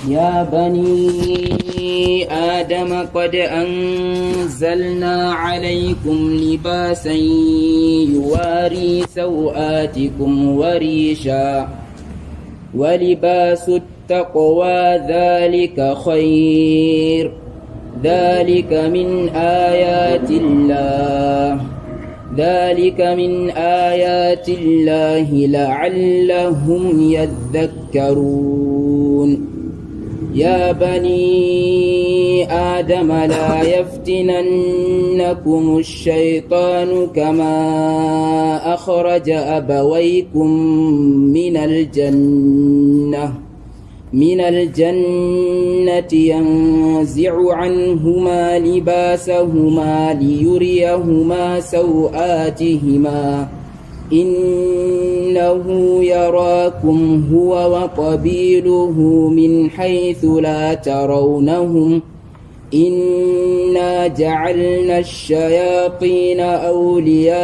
يا بني آدم قد أنزلنا عليكم لباسا يواري سوآتكم وريشا ولباس التقوى ذلك خير ذلك من آيات الله لعلهم يذكرون يا بني آدم لا يفتننكم الشيطان كما أخرج أبويكم من الجنة ينزع عنهما لباسهما ليريهما سوآتهما إنه يراكم هو وقبيله من حيث لا ترونهم إنا جعلنا الشياطين أولياء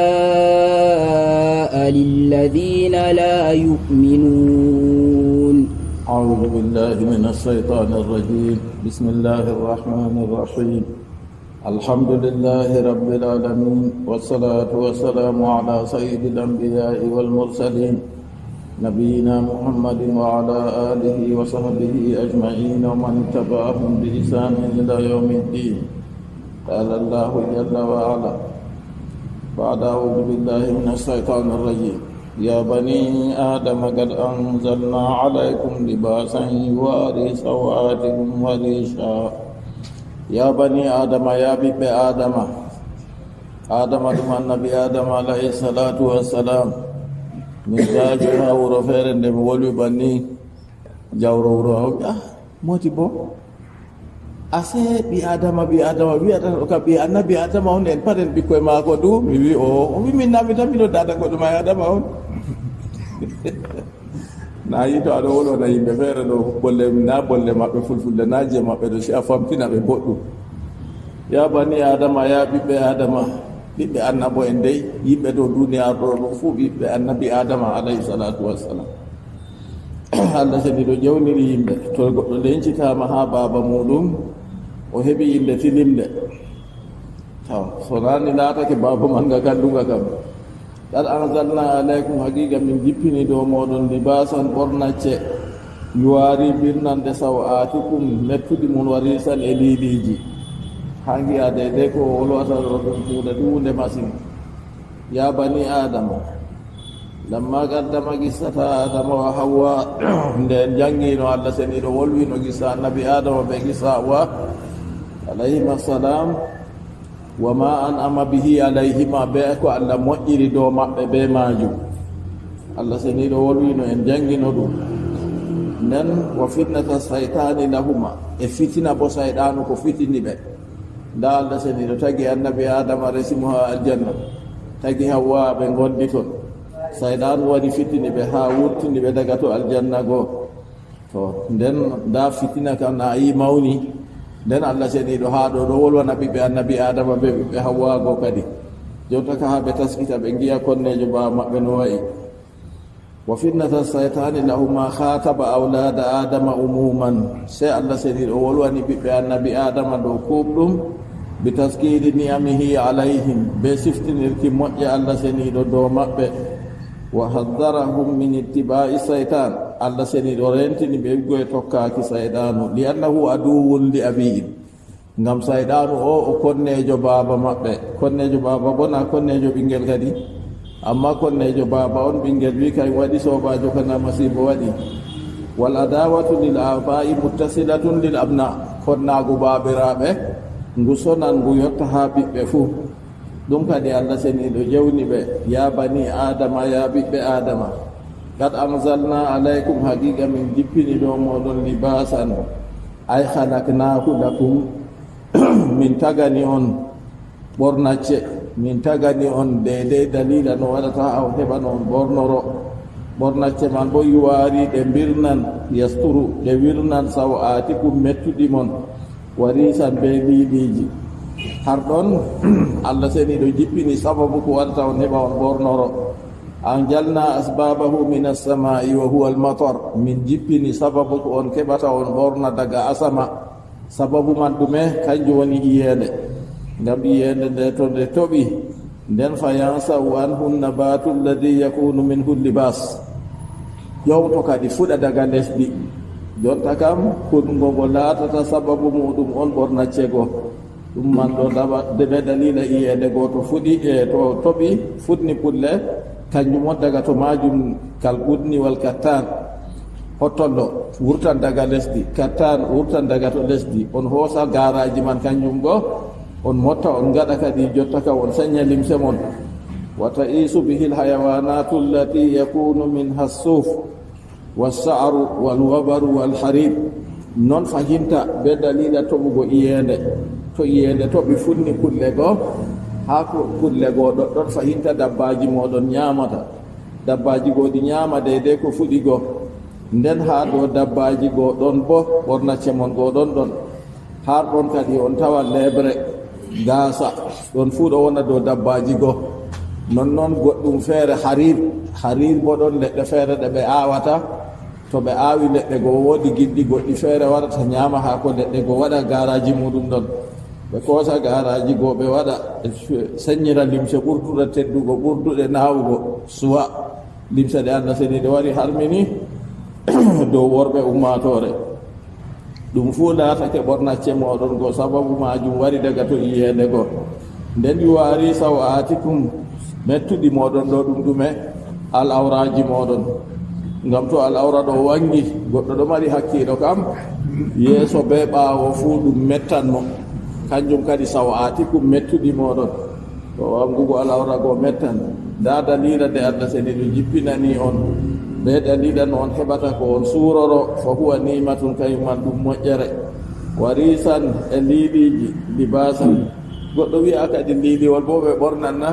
للذين لا يؤمنون. أعوذ بالله من الشيطان الرجيم. بسم الله الرحمن الرحيم. الحمد لله رب العالمين والصلاة والسلام على سيد الأنبياء والمرسلين نبينا محمد وعلى آله وصحبه أجمعين ومن تبعهم بإحسان إلى يوم الدين. قال الله جل وعلا بعد أعوذ بالله من الشيطان الرجيم يا بني آدم قد أنزلنا عليكم لباسا يواري سوآتكم وريشا يا بني آدم يا بني آدم آدم النبي آدم عليه الصلاة والسلام من جاجها ورفير ولي بني جاورو موتي بو ase bi adama wi ata bi annabi adama on en paden bikkoy mako du mi wi o wi min nabi tan miɗo dada goɗɗo ma adama on na yito aɗo wono na yimɓe feere ɗo bolle maɓɓe fulfulde na je maɓɓe ɗo si a famtina ɓe boɗɗum ya bani adama ya ɓiɓɓe adama ɓiɓɓe annabo en dey yimɓe ɗo duniyaru ɗo ɗum fuu ɓiɓɓe annabi adama alayhi salatu wassalam allah seni ɗo ƴewniri yimɓe to goɗɗo lencitama ha baba muɗum o heɓi inde tilimde taw so nani laatake baba manga ganduga kam qad anzalna alaykum haqiqa min jippini ɗo moɗon libasan ɓornacce yuwari birnande sawatikum mettuɗi mun warisan e liiliji ha giya deydey ko wolwata ɗo ɗum kuuɗe ɗuunde masine ya bani adama lamma qaddama gissata adama wa hawwa nde jangino allah seniɗo wolwino gissa annabi adama ɓe gissa wa alayhima assalam wa ma an ama bihi alayhima ɓe ko allah moƴƴiri dow maɓɓe ɓe majum allah seniɗo wolwino en jangino ɗum nden wa fitnata saytani lahuma e fitina bo sayɗanu ko fitini ɓe nda allah seniɗo tagi annabi adama resimo ha aljanna tagi hawwa ɓe gondi toon sayɗanu waɗi fitini ɓe ha wurtini ɓe daga to aljanna goo to nden nda fitina kam na yi mawni nden allah seniɗo ha ɗo wolwana ɓiɓɓe annabi adama ɓe ɓiɓɓe hawwa goo kadi jonta ka ha ɓe taskita ɓe giya konnejo ba maɓɓe no wayi wa fitnata saytani lahuma khataba aulada adama umuman sey allah seniɗo wolwani ɓiɓɓe annabi adama ɗo kuɓɗum bi taskiri ni'amihi alayhim be siftinirki moƴƴe allah seniɗo dow maɓɓe wa haddarahum min ittiba'i saytan allah seniɗo rentini ɓe goye tokkaki sayɗanu li annahu aduwwun li abi'in ngam sayɗanu o konnejo baba maɓɓe konnejo baba bona konnejo ɓinguel kadi amma konnejo baba on ɓinguel wi kay waɗi sobajo kana masibo waɗi wal adawatu lil aba'i muttasilatun lil abna konnagu babiraɓe ngu sonan ngu yotta ha ɓiɓɓe fuu ɗum kadi allah seniɗo ƴewni ɓe ya bani adama ya ɓiɓɓe adama qad anzalna alaykum haqiqa min jippini ɗo moɗon libasan ay halaknahu lakum min tagani on ɓornacce min tagani on deydey dalila no waɗata aw heɓa noon ɓornoro ɓornacce man bo yuwari ɗe mbirnan yasturu ɗe wirnan sawatikum mettuɗi mon warisan be liiliji har ɗon allah seniɗo jippini sababu ko waɗata on heɓa on ɓornoro anjalna asbabahu min as-samai wa huwa al-matar min jippini sababu ko on keɓata on ɓorna daga asama sababu man ɗume kanjum woni iyende ngam iyende nde to nde toɓi nden fa yansau anhu nabatu alladi yakunu minhu libas yowto kadi fuɗa daga lesdi jonta kam kuɗgo ngo laatata sababu muɗum on ɓornaccego ɗum man ɗo debe dalila iyende goo to fuɗi to toɓi fuɗni pulle kanjum on daga to majum kal ɓudni wal kattan hottollo wurtan daga lesdi kattan wurtan daga to lesdi on hoosa garaji man kanjum go on motta on gaɗa kadi jotta ka on saña limse mon wa ta'isu bihi alhayawanatu allati yakunu minha as-suf was-sa'ru wal-wabaru wal-harid non fahinta be dalila toɓugo iyende to iyende toɓi funni pulle go ha ko pulle go ɗon fahinta dabbaji moɗon ñamata dabbaji goɗi ñama deydey ko fuɗi go nden ha ɗo dabbaji go ɗon bo ɓornacce mon go ɗon har ɗon kadi on tawa lebre gasa ɗon fuu ɗo wona dow dabbaji go nonnoon goɗɗum feere harir bo ɗon leɗɗe feere ɗe ɓe awata to ɓe awi leɗɗe go woodi giɗɗi goɗɗi feere waɗata ñama ha ko leɗɗe go waɗa garaji muɗum ɗon ɓe koosa garaji go ɓe waɗa sañira limse ɓurtuɗe teddugo ɓurduɗe nawugo suwa limse ɗe Allah seni ɗe wari harmini dow worɓe ummatore ɗum fuu laatake ɓornacce moɗon go sababu majum wari daga to iyende go nden yuwari sawatikum mettuɗi moɗon ɗo ɗum ɗume al awraji moɗon ngam to al awra ɗo wangi goɗɗo ɗo mari hakkiɗo kam yeeso be ɓaawo fuu ɗum mettanmo kanjum kadi sawatikum mettuɗi moɗon to wangugo al awra go mettan nda dalila de Allah seni ɗum jippinani on ɓe dalila no on heɓata ko on suuroro fa huwa nimatun kayuman ɗum moƴƴere warisan e liiliji libasan goɗɗo wiya kadi liiliwol bo ɓe ɓornan na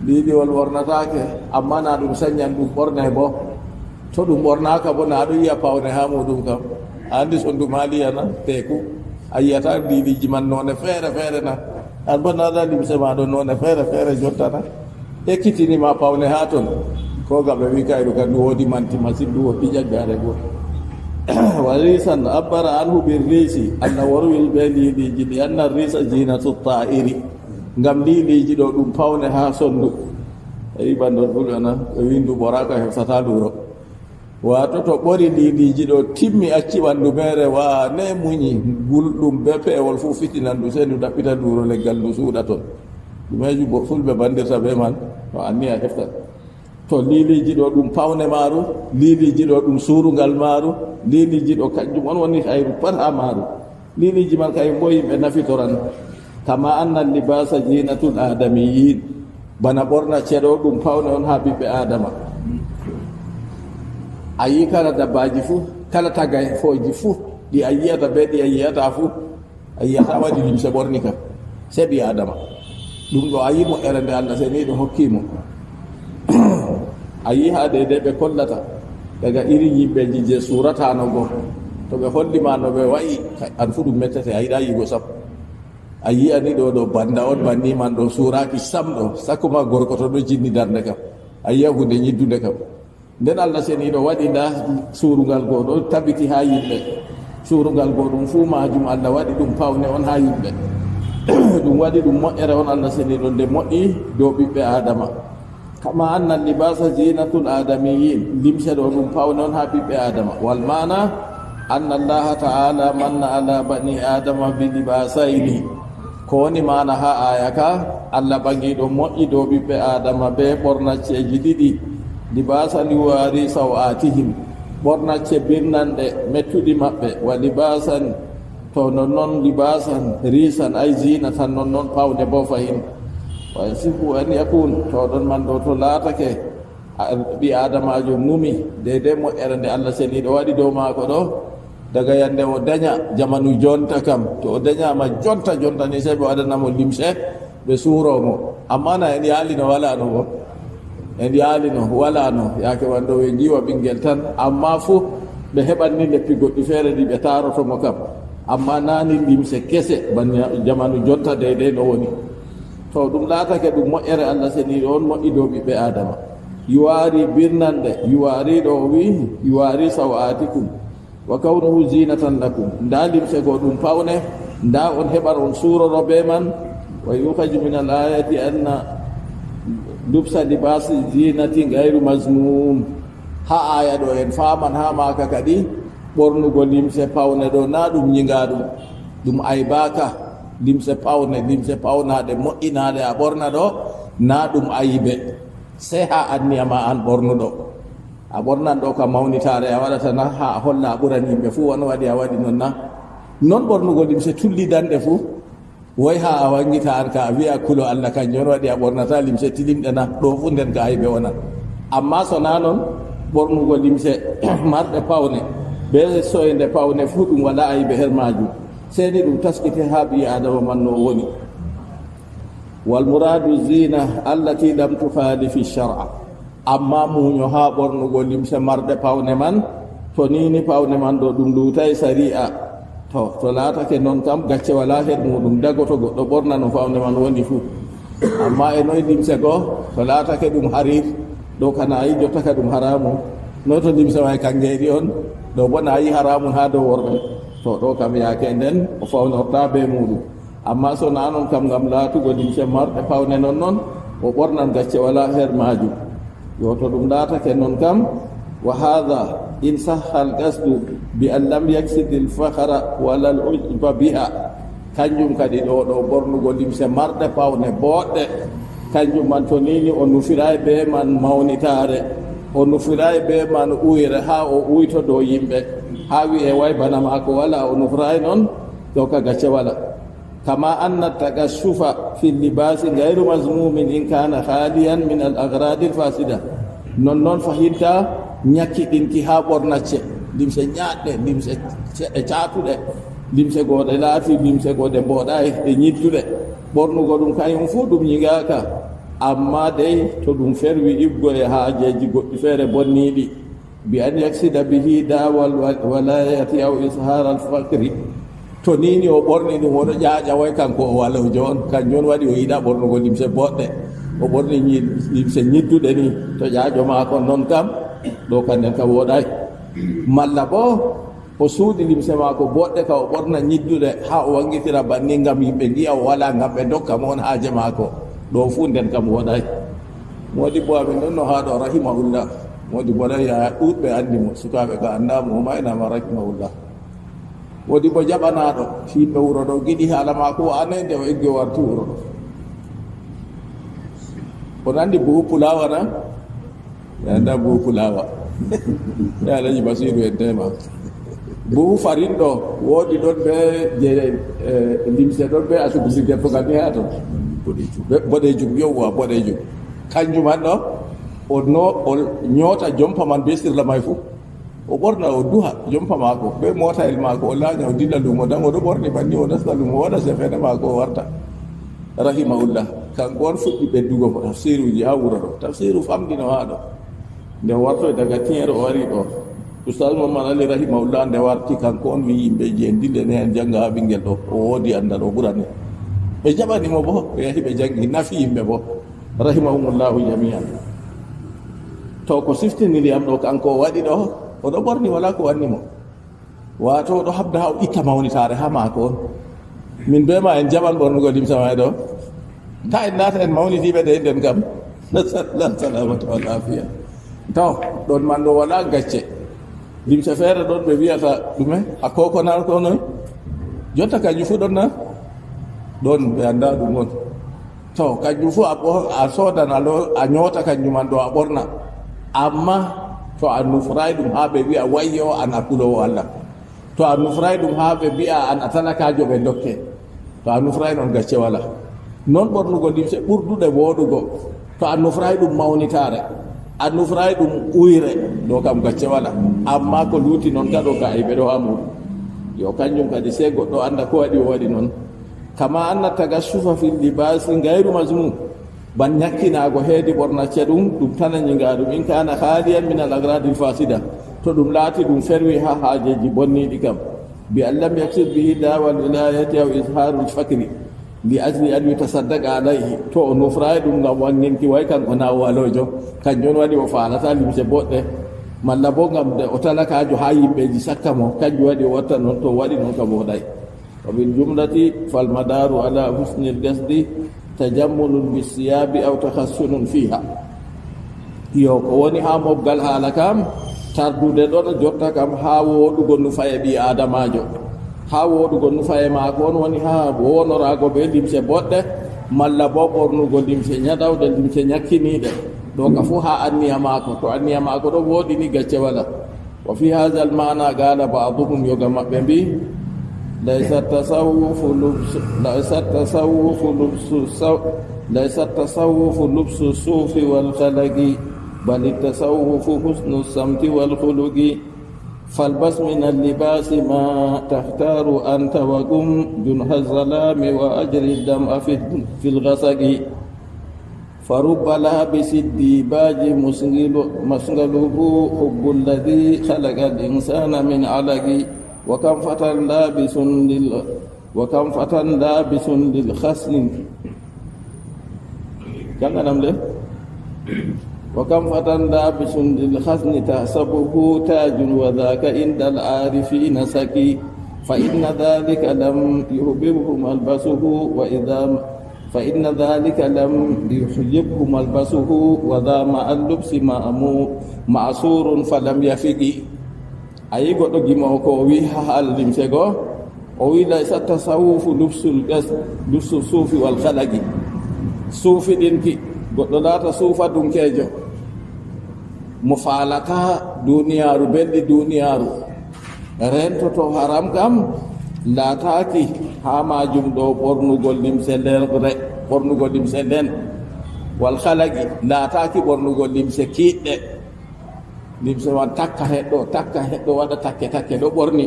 liiliwol ɓornatake amma na ɗum sañan ɗum ɓorne bo to ɗum ɓornaka bo na ɗum yiya pawne ha muɗum kam andi so ɗum haaliyana teku a yiyata liiliji man none feere feere na an bo naɗa limse ma ɗo none feere feere jottana ekkitinima pawne ha ton ko gaɓe wi kayru kam ɗum woodi manti masine ɗum wo piƴaggare goo wa risan abbara anhu bir risi anna worwil ɓe liiliji ɗi anna risa jinatu ta'iri ngam liiliji ɗo ɗum pawne ha sondu eyi bandon ɗuɗana ɓe windu ɓoraka hefsata luro wato to ɓori liiliji ɗo timmi acci ɓandu mere wa ne muñi gulɗum be peewol fu fitinan ɗum sey ndu ɗaɓɓita luro leggal ndu suuɗa ton ɗumeji bo fulɓe bandirta be man no anni a heftan to liiliji ɗo ɗum pawne maaru liiliji ɗo ɗum suurungal maaru liiliji ɗo kanjum on woni hayru pat ha maaru liiliji man kayum bo yimɓe nafitoran kama anna libasa jinatul adamiyin bana ɓorna ceɗo ɗum pawne on ha ɓiɓɓe adama a yi kala dabbaji fuu kala tagay foji fuu ɗi a yiyata be ɗi a yiyata fuu a yiyata waɗi limse ɓorni kam se ɓi adama ɗum ɗo a yi moƴƴere nde Allah seni ɗo hokkimo a yi ha deydey ɓe kollata daga iri yimɓeji je suratano go to ɓe hollima no ɓe wayi an fu ɗum mettete a yiɗa yigo sam a yiyani ɗo ɗo banda on banni man ɗo suraki sam ɗo sakkuma gorko to ɗo jinni darde kam a yiya hunde ñiddude kam nden Allah seni ɗo waɗi nda surungal go ɗo tabiti ha yimɓe surungal go ɗum fu majum Allah waɗi ɗum pawne on ha yimɓe ɗum waɗi ɗum moƴƴere on Allah seni ɗo nde moƴƴi dow ɓiɓɓe adama kama anna libasa zinatul adamiyin limse ɗo ɗum pawne on ha ɓiɓɓe adama wal mana anna allaha ta'ala manna ala bani adama bi libasayni ko woni mana ha aya ka Allah ɓagi ɗo moƴƴi dow ɓiɓɓe adama be ɓornacceji ɗiɗi libasan yuwari sawatihim ɓornacce birnanɗe mettuɗi maɓɓe wa libasan to nonnoon libasan risan ay zinatan nonnoon pawne bo fayin wa sifu an yakun to ɗon man ɗo to laatake ɓi adamajo numi deydey moƴƴere nde Allah seni ɗo waɗi dow maako ɗo daga yande o daña jamanu jonta kam to o dañama jonta ni sey ɓe waɗanamo limse ɓe suuromo amma na en yaalino walano bo en yaalino walano yaake wando ɓe jiwa ɓinguel tan amma fuu ɓe heɓanni leppi goɗɗi feere ɗi ɓe tarotomo kam amma nani limse kese ban jamanu jonta deydey no woni to ɗum laatake ɗum moƴƴere Allah seni on moƴƴi dow ɓiɓɓe adama yuwari birnande yuwari ɗo wi yuwari sawatikum wa kawnuhu zinatan lakum nda limse go ɗum pawne nda on heɓar on suuroro be man wa yukhaju min al ayati anna lubsa libasi zinati gayru mazmum ha aya ɗo en faman ha maka kadi ɓornugo limse pawne ɗo na ɗum ñigaɗum ɗum aybaka limse pawnaɗe moƴƴinaɗe a ɓorna ɗo na ɗum ayibe sey ha anniyama an ɓornuɗo a ɓornan ɗo ka mawnitare a waɗata na ha a holla a ɓuran yimɓe fuu won waɗi a waɗi non na non ɓornugo limse tullidanɗe fuu woy ha a wangita an ka a wiya kulo allah kanjum on waɗi a ɓornata limse tilimɗe na ɗo fu nden ka ayiɓe wonan amma so na noon ɓornugo limse marɗe pawne be soyde pawne fuu ɗum wala ayiɓe her majum seni ɗum taskite ha ɓi adama man no woni wal muradu zina allati lam tukhalifi shar'a amma muño ha ɓornugo limse marɗe pawne man to nini pawne man ɗo ɗum lutay sari'a to laatake noon kam gacce wala her muɗum dago to goɗɗo ɓorna no pawne man woni fuu amma e noy limse goo to laatake ɗum harir ɗo kana yi jottaka ɗum haramu noy to limse way kangeeri on ɗo bo na yi haramu ha dow worɓe to ɗo kam yaake nden o fawnorta be muɗum amma so na noon kam ngam laatugo limse marɗe pawne non noon o ɓornan gacce wala her majum yo to ɗum laatake noon kam wa hadha in sahha al qasdu bi an lam yaksid al fakhra wala al ujba biha kanjum kadi ɗo ɓornugo limse marɗe pawne boɗɗe kanjum man to nini o nufiray be man mawnitare o nufiray be man uyre ha o uyto dow yimɓe ha wi'e way bana maako wala o nufiray noon ɗo ka gacce wala kama anna tagassufa fi libasi gayru mazmumin in kana khaliyan min al agradi al fasida non noon fahinta ñakkiɗinki ha ɓornacce limse ñaɗɗe limse caatuɗe limse goɗe laati limse goɗe mboɗay e ñidduɗe ɓornugo ɗum kañum fuu ɗum ñigaka amma dey to ɗum ferwi ibgo e haajeji goɗɗi feere bonniɗi bi an yaksida bihi dawal walayati aw ishar al fakri to nini o ɓorni ɗum oɗo ƴaƴa way kanko o walawjo on kanjum on waɗi o yiɗa ɓornugo limse boɗɗe o ɓorni limse ñidduɗe ni to ƴaaƴo maako noon kam ɗo kanden ka woɗay malla bo o suuɗi limse maako boɗɗe ka o ɓorna ñidduɗe ha o wangitira banni ngam yimɓe giya o wala ngam ɓe dokka mo on haaje maako ɗo fuu nden kam woɗay modi bo amin ɗon no haa ɗo rahimahullah modi bo lay ya ɗuuɗɓe anndi mo sukaaɓe ka anndamo o maynama rahimahullah wodi bo jaɓanaɗo yimɓe wuro ɗo giɗi haala maako o anende o eggi o warti wuro ɗo o nandi buhu pulawa na e anda buhu pulawa e alaji basiru en tema buhu farin ɗo woodi ɗon ɓe je limse ɗon ɓe asubusi deftogal ni haa to boɗejum yowwa boɗejum kanjum han ɗo o ñoota jompa man be sirla may fuu o ɓorna o duha jompa maako be motayel maako o laaña o dilla lumo dan oɗo ɓorni banni o nasta lumo o waɗa sefene maako o warta rahimahullah kanko on fuɗɗi ɓeddugo tafsiruji ha wuro ɗo tafsiru famɗino ha ɗo nde wartoy daga tiñere o wari ɗo oustad mamad ali rahimahullah nde warti kanko on wi yimɓeji en dillene hen jangga ha ɓinguel ɗo o woodi andal o ɓurani ɓe jaɓanimo bo ɓe yahi ɓe jangi nafi yimɓe bo rahimahumullahu jamian to ko siftiniri am ɗo kanko o waɗi ɗo oɗo ɓorni wala ko wannimo wato oɗo habda ha o itta mawnitare ha maako on min be ma en jaɓan ɓornugo limsa may ɗo ta en naata en mawnitiɓe ɗe nden kam nasallah salamata wal afiya to ɗon man ɗo wala gacce limse feere ɗon ɓe wiyata ɗume a kokonar ko noy jotta kanjum fu ɗon na ɗon ɓe annda ɗum on to kanjum fu a soodan a ñoota kanjum man ɗo a ɓorna amma to a nufray ɗum ha ɓe wiya wayyo an a kulowo allah to a nufray ɗum ha ɓe mbiya an a talakajo ɓe dokke to a nufray noon gacce wala noon ɓornugo limse ɓurduɗe wooɗugo to a nufray ɗum mawnitare a nufray ɗum uyre ɗo kam gacce wala amma ko luuti noon kaɗo ka ay ɓeɗo ha muɗum yo kanjum kadi se goɗɗo anda ko waɗi o waɗi noon kama anna tagassufa fi libasi gayru mazmum ban ñakkinago heedi ɓornacce ɗum tanañinga ɗum in kana haliyan min al agradi fasida to ɗum laati ɗum ferwi ha haajeji bonniɗi kam bi an lam yaksir bihi dawal wilayati aw isharul fakri li ajli an yutasaddaqa alayhi to o nufrayi ɗum ngam wanninki way kanko na walojo kanjum waɗi o falata limse boɗɗe malla bo ngam de o talakajo ha yimɓeji sakka mo kanjum waɗi o watta noon to waɗi noon ka woɗay wa bil jumlati fal madaru ala husnil gasdi tajammulun bisiyabi aw tahassunun fiha yo ko woni ha mobgal haala kam tardude ɗon jotta kam ha woɗugo nufaye ɓi adamajo ha woɗugo nufaye maako on woni ha wonorago ɓe limse boɗɗe malla bo ɓornugo limse ñaɗawɗe limse ñakkiniɗe ɗo ka fo ha anniya maako to anniya maako ɗo woɗini gacce wala wa fi hadha al mana qala ba'duhum yoga maɓɓe mbi laysa tasawufu lubsu sufi wal khalaqi bal tasawufu husnu samti wal khuluqi فالبس من اللباس ما تختار أنت وقم جنح الظلام وأجر الدمع في الغسق فرب لابس الديباج مسغله حب الذي خلق الإنسان من علق وكم فتى لابس للخصن كم نمله وكم فتى لابس للخزن تحسبه تاج وذاك عند العارفين سكي فإن ذلك لم يحببه ملبسه فإن ذلك لم يحجبه ملبسه وذا مع اللبس معصور فلم يفق أي قد جمعك ويها الرمسكو وإلا تصوف لبس الصوف والخلق صوف دينكي goɗɗo laata suufa dunkeejo mo faalata duniyaaru belɗi duniyaaru rentoto haram kam laataaki haa maajum ɗo ɓornugol limse lerre ɓornugol limse nden wal halagi laataaki ɓornugol limse kiiɗɗe limse man takka heɗɗo waɗa takke ɗo ɓorni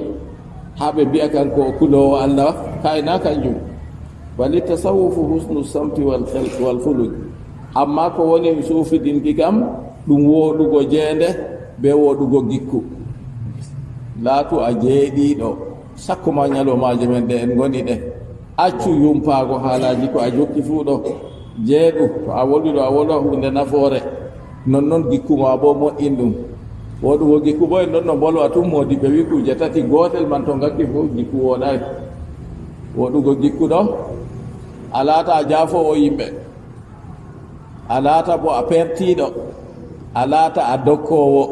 haa ɓe mbiya kanko o kuloowo allah kayna kanjum wali tasawufu husnu samti wal khuluq amma ko woni suufidinki kam ɗum woɗugo jeende be woɗugo gikku laatu a jeeɗiɗo sakkuma ñalomaje men ɗe en goni ɗe accu yumpago haalaji ko a jokki fuu ɗo jeeɗu to a woliɗo a wola hunde nafoore nonnoon gikkuma bo moƴƴin ɗum woɗugo gikku bo en ɗon no bolwa tum modi ɓe wi kuje tati gotel man to gakki fof gikku woɗay woɗugo gikku ɗo a laata a jaafowo yimɓe a laata bo a pertiɗo a laata a dokkowo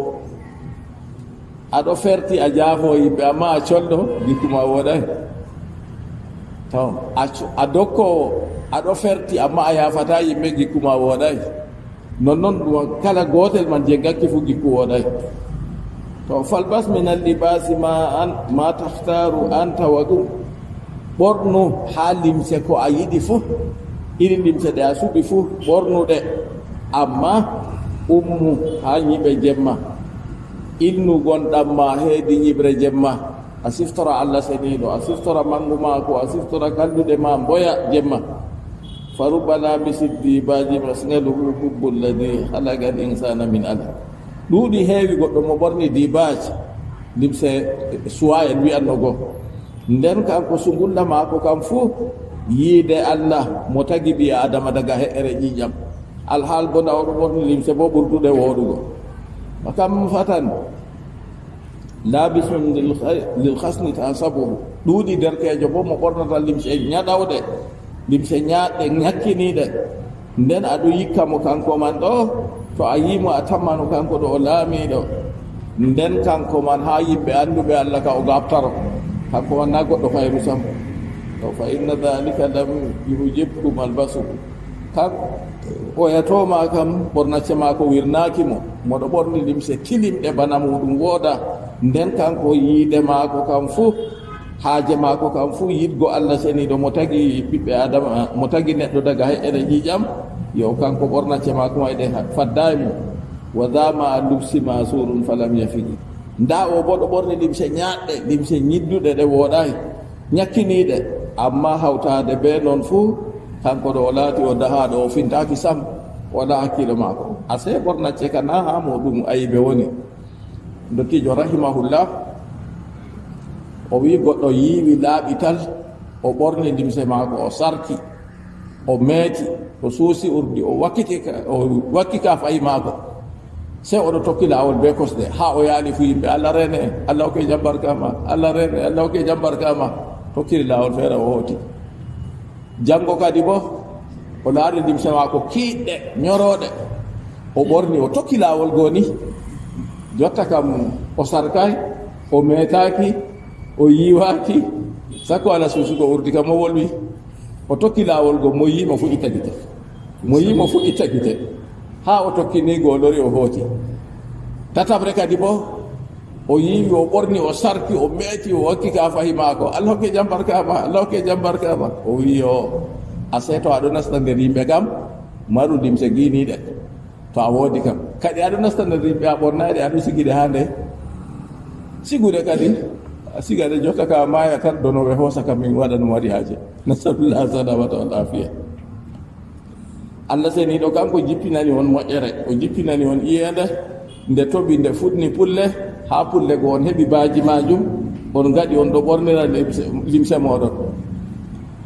aɗo ferti a jaafo yimɓe amma a colɗo gikkuma woɗay taw a dokkowo aɗo ferti amma a yafata yimɓe gikkuma woɗay nonnoon ɗum kala gotel man je gakki fu gikku woɗay to falbas min allibasi ma tahtaru anta wa ɗum ɓornu ha limse ko a yiɗi fu iri limse ɗe a suɓi fuu ɓornuɗe amma ummu ha ñiɓe jemma ilnu gonɗamma heedi ñiɓre jemma a siftora allah seniɗo a siftora mangu maako a siftora kalluɗe ma mboya jemma faruba labisi dibaji masgaluhu hubbu lladi halaga al insana min ala ɗuuɗi heewi goɗɗo mo ɓorni dibaji limse suwa en wi'anno go nden kanko sungulla maako kam fuu yiide allah mo tagi ɓi adama daga he'ere ƴiƴam alhaal bo nda oɗo ɓorni limse bo ɓurduɗe woɗugo wa kam fatan labisun lil hasni tasabuhu ɗuuɗi derkejo bo mo ɓornata limse ñaɗawɗe limse ñaɗɗe ñakkiniɗe nden aɗo yikka mo kanko man ɗo to a yimo a tammano kanko ɗo o laamiɗo nden kanko man ha yimɓe anduɓe allah ka o gaftaro kanko man na goɗɗo fayru sam fa inna dhalika lam yuhjibhu malbasuhu kan oyatoma kam ɓornacce maako wirnaki mo moɗo ɓorni limse tilimɗe bana muɗum wooda nden kanko yiide maako kam fuu haaje maako kam fuu yidgo allah seniɗo mo tagi ɓiɓɓe adama mo tagi neɗɗo daga heƴƴere ƴiƴam yo kanko ɓornacce maako mayɗe faddaymo wa dama lubsi masurun falam yafigi nda o bo ɗo ɓorni limse ñaɗɗe limse ñidduɗe ɗe wooɗayi ñakkiniɗe amma hawtade be noon fuu kanko ɗo o laati o dahaɗo o fintaki sam wala hakkilo maako ase ɓornacce ka na ha muɗum ayiɓe woni dottijo rahimahullah o wi goɗɗo yiiwi laaɓital o ɓorni limse maako o sarki o meeti o suusi urdi o wakki ka fayi maako sey oɗo tokki laawol be kosɗe ha o yaali fu yimɓe allah rene en allah oke jambarkama allah rene allah oke jambarkama tokkiri laawol feere o hooti janngo kadi bo o laari limse maako kiiɗɗe ñorooɗe o ɓorni o tokki laawol goo ni jotta kam o sarkay o meetaaki o yiiwaaki sakko ala suusugo urdi kam mo wolwi o tokki laawol goo mo yiimo fu itta gite mo yiimo fu itta gite haa o tokki ni goo lori o hooti tatabre kadi bo o yiiwi o ɓorni o sarki o meeti o wakki ka fahi maako allah hokke jambarkama allah hokke jambarkama o wi o a seeto aɗo nasta nder yimɓe kam maru limse giiniiɗe to a woodi kam kadi aɗo nasta nder yimɓe a ɓornayɗe aɗo sigiɗe haa nde sigude kadi sigaɗe jotta ka maaya tan donoɓe hoosa kam min waɗa no waɗi haaje nasalullah salamata wal afiya allah seniiɗo kanko jippinani on moƴƴere o jippinani on iyende nde toɓi nde fuɗni pulle haa pulle go on heɓi baaji majum on gaɗi on ɗo ɓornira limse moɗon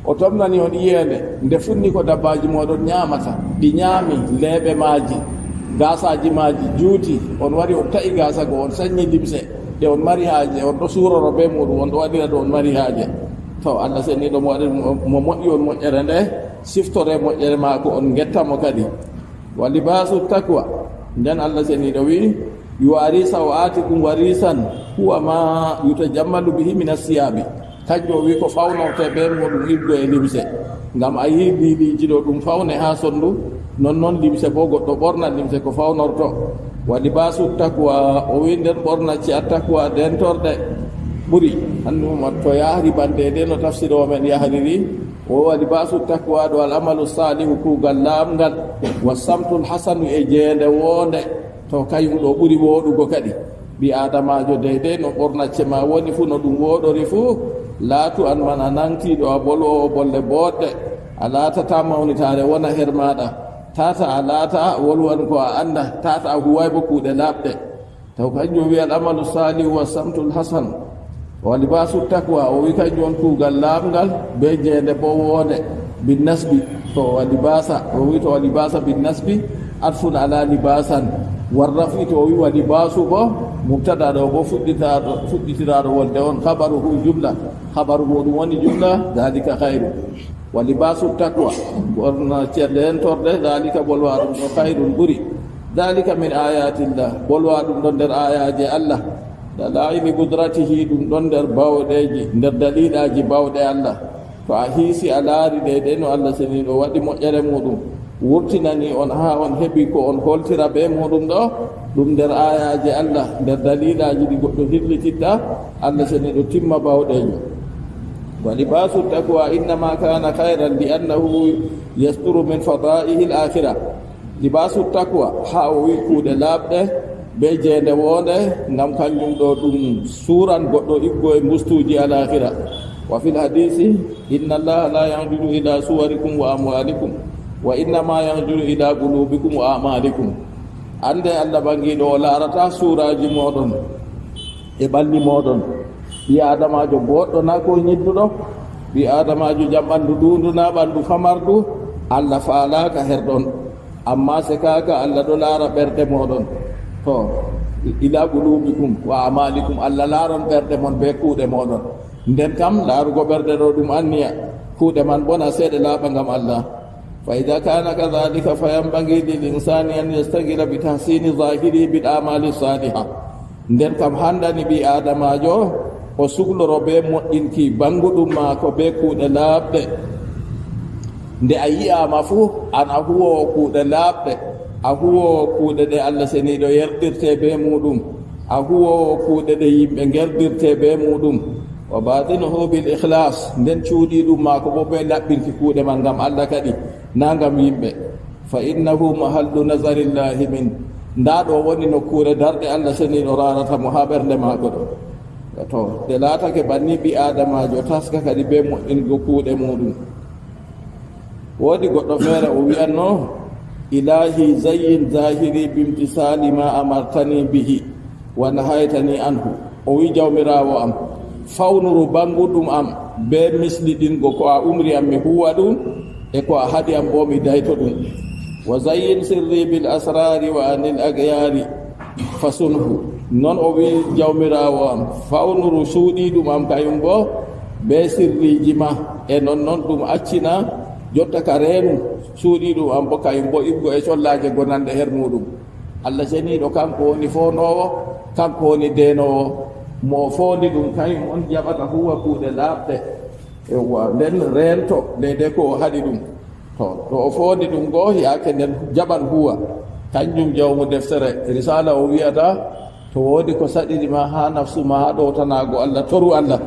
o tomnani on iyende nde funni ko dabbaji moɗon ñamata ɗi ñaami leeɓe maaji gasaji maaji juuti on wari on ta'i gasa go on saññi limse ɗe on mari haaje on ɗo suuroro be muɗum on ɗo waɗira ɗo on mari haaje to allah seniɗo mo moƴƴi on moƴƴere nde siftore moƴƴere maako on gettamo kadi wa libasu taqwa nden allah seniɗo wi yuwari sawatikum warisan huwa ma yutajammalu bihi min asiyabi kanjum o wi ko fawnorte ɓe muɗum ibdo e limse ngam a yi liiliji ɗo ɗum fawne ha sondu non limse bo goɗɗo ɓorna limse ko fawnorto wa libasu taqwa o wi nden ɓornacci a taqwa dentorde ɓuri hannuma to yahri bande de no tafsiro men yahriri o wa libasu taqwa ɗo al amalu salihu kuugal laamngal wa samtul hasanu e jeende woonde to kañum ɗo ɓuri wooɗugo kadi ɓi adamajo deydey no ɓornacce ma woni fuu no ɗum wooɗori fuu laatu an man a nantiɗo a bolwowo bolle boɗɗe a laatata mawnitare wona her maɗa tata a laata wolwan ko a anda tata a huway bo kuuɗe laaɓɗe taw kanjum wi al amalu salihu wa samtul hasan wa libasu taqwa o wi kanjum on kuugal laamngal be jeende bo woonde bin nasbi to wa libasa o wi to wa libasa bin nasbi atfun ala libasan warrafi to o wi wa libasu bo mubtada ɗo bo fuɗɗitiraɗo wonde on habaruhu jumla habaru muɗum woni jumla dalika hayru wa libasu taqwa ɓorna ceerɗentorde dalika bolwa ɗum ɗo hayrun ɓuri dalika min ayatillah bolwa ɗum ɗo nder ayaji allah dalaili gudratihi ɗum ɗon nder bawɗeji nder dalilaji bawɗe allah to a hiisi a laari ɗe no allah seniɗo waɗi moƴƴere muɗum wurtinani on ha on heɓi ko on holtira be muɗum ɗo ɗum nder ayaji allah nder dalilaji ɗi goɗɗo hillititta allah seniɗo timma bawɗeji wa libasu taqwa innama kana hayran li annahu yasturu min fadaihi l akhira libasu taqwa ha o wi kuuɗe laaɓɗe be jeende woonde ngam kanjum ɗo ɗum suran goɗɗo iggo e mustuji al akhira wa fil hadisi inna allaha la yanzuru ila suwarikum wa amwalikum wa innama yanzuru ila qulubikum wa amalikum ande allah bangiɗo o laarata suuraji moɗon e ɓalli moɗon ɓi adamajo boɗɗo na ko ñidduɗo ɓi adamajo jam ɓandu dundu na ɓandu famardu allah faalaka herɗon amma se kaka allah ɗo laara ɓerɗe moɗon to ila qulubikum wa amalikum allah laaron ɓerɗe mon be kuuɗe moɗon nden kam laarugo ɓerɗe ɗo ɗum anniya kuuɗe man bona seeɗe laaɓa ngam allah fa ida kana kadhalika fa yambagi lil insani an yastagila bi tahsini zahiri bil amali saliha nden kam handani ɓi adamajo o suhloro be moƴƴinki banguɗum maako be kuuɗe laaɓɗe nde a yiyama fuu an a huwowo kuuɗe laaɓɗe a huwowo kuuɗe ɗe allah seniɗo yerɗirte be muɗum a huwowo kuuɗe ɗe yimɓe gerdirte be muɗum wa batinuhu bil ihlas nden cuuɗiɗum maako bo be laɓɓinki kuuɗe man ngam allah kadi na ngam yimɓe fa innahu mahallu nazarillahi min nda ɗo woni nokkure darɗe allah seniɗo rarata mo ha ɓernde maako ɗo to nde laatake banni ɓi adamajo taska kadi be moƴƴingo kuuɗe muɗum woodi goɗɗo feere o wiyanno ilahi zayyin zahiri bimtisali ma amartani bihi wa nahaytani anhu o wi jawmirawo am fawnuru banguɗum am be misliɗingo ko a umri am mi huwa ɗum e ko a haɗi am bo mi dayto ɗum wa zayyin sirri bil asrari wa anil agyari fasunhu non o wi jawmirawo am fawnuru suuɗiɗum am kayum bo be sirriji ma e non ɗum accina jotta ka reenu suuɗiɗum am bo kayum bo ibgo e collaje gonande her muɗum allah seniɗo kanko woni fonowo kanko woni denowo mo fondi ɗum kañum on jaɓata huwa kuuɗe laaɓɗe ewa nden rento deyde ko o haɗi ɗum to o fondi ɗum goo yaake nden jaɓan huwa kanjum jawmu deftere risala o wiyata to woodi ko saɗiɗima ha nafsu ma ha ɗowtanago allah toru allah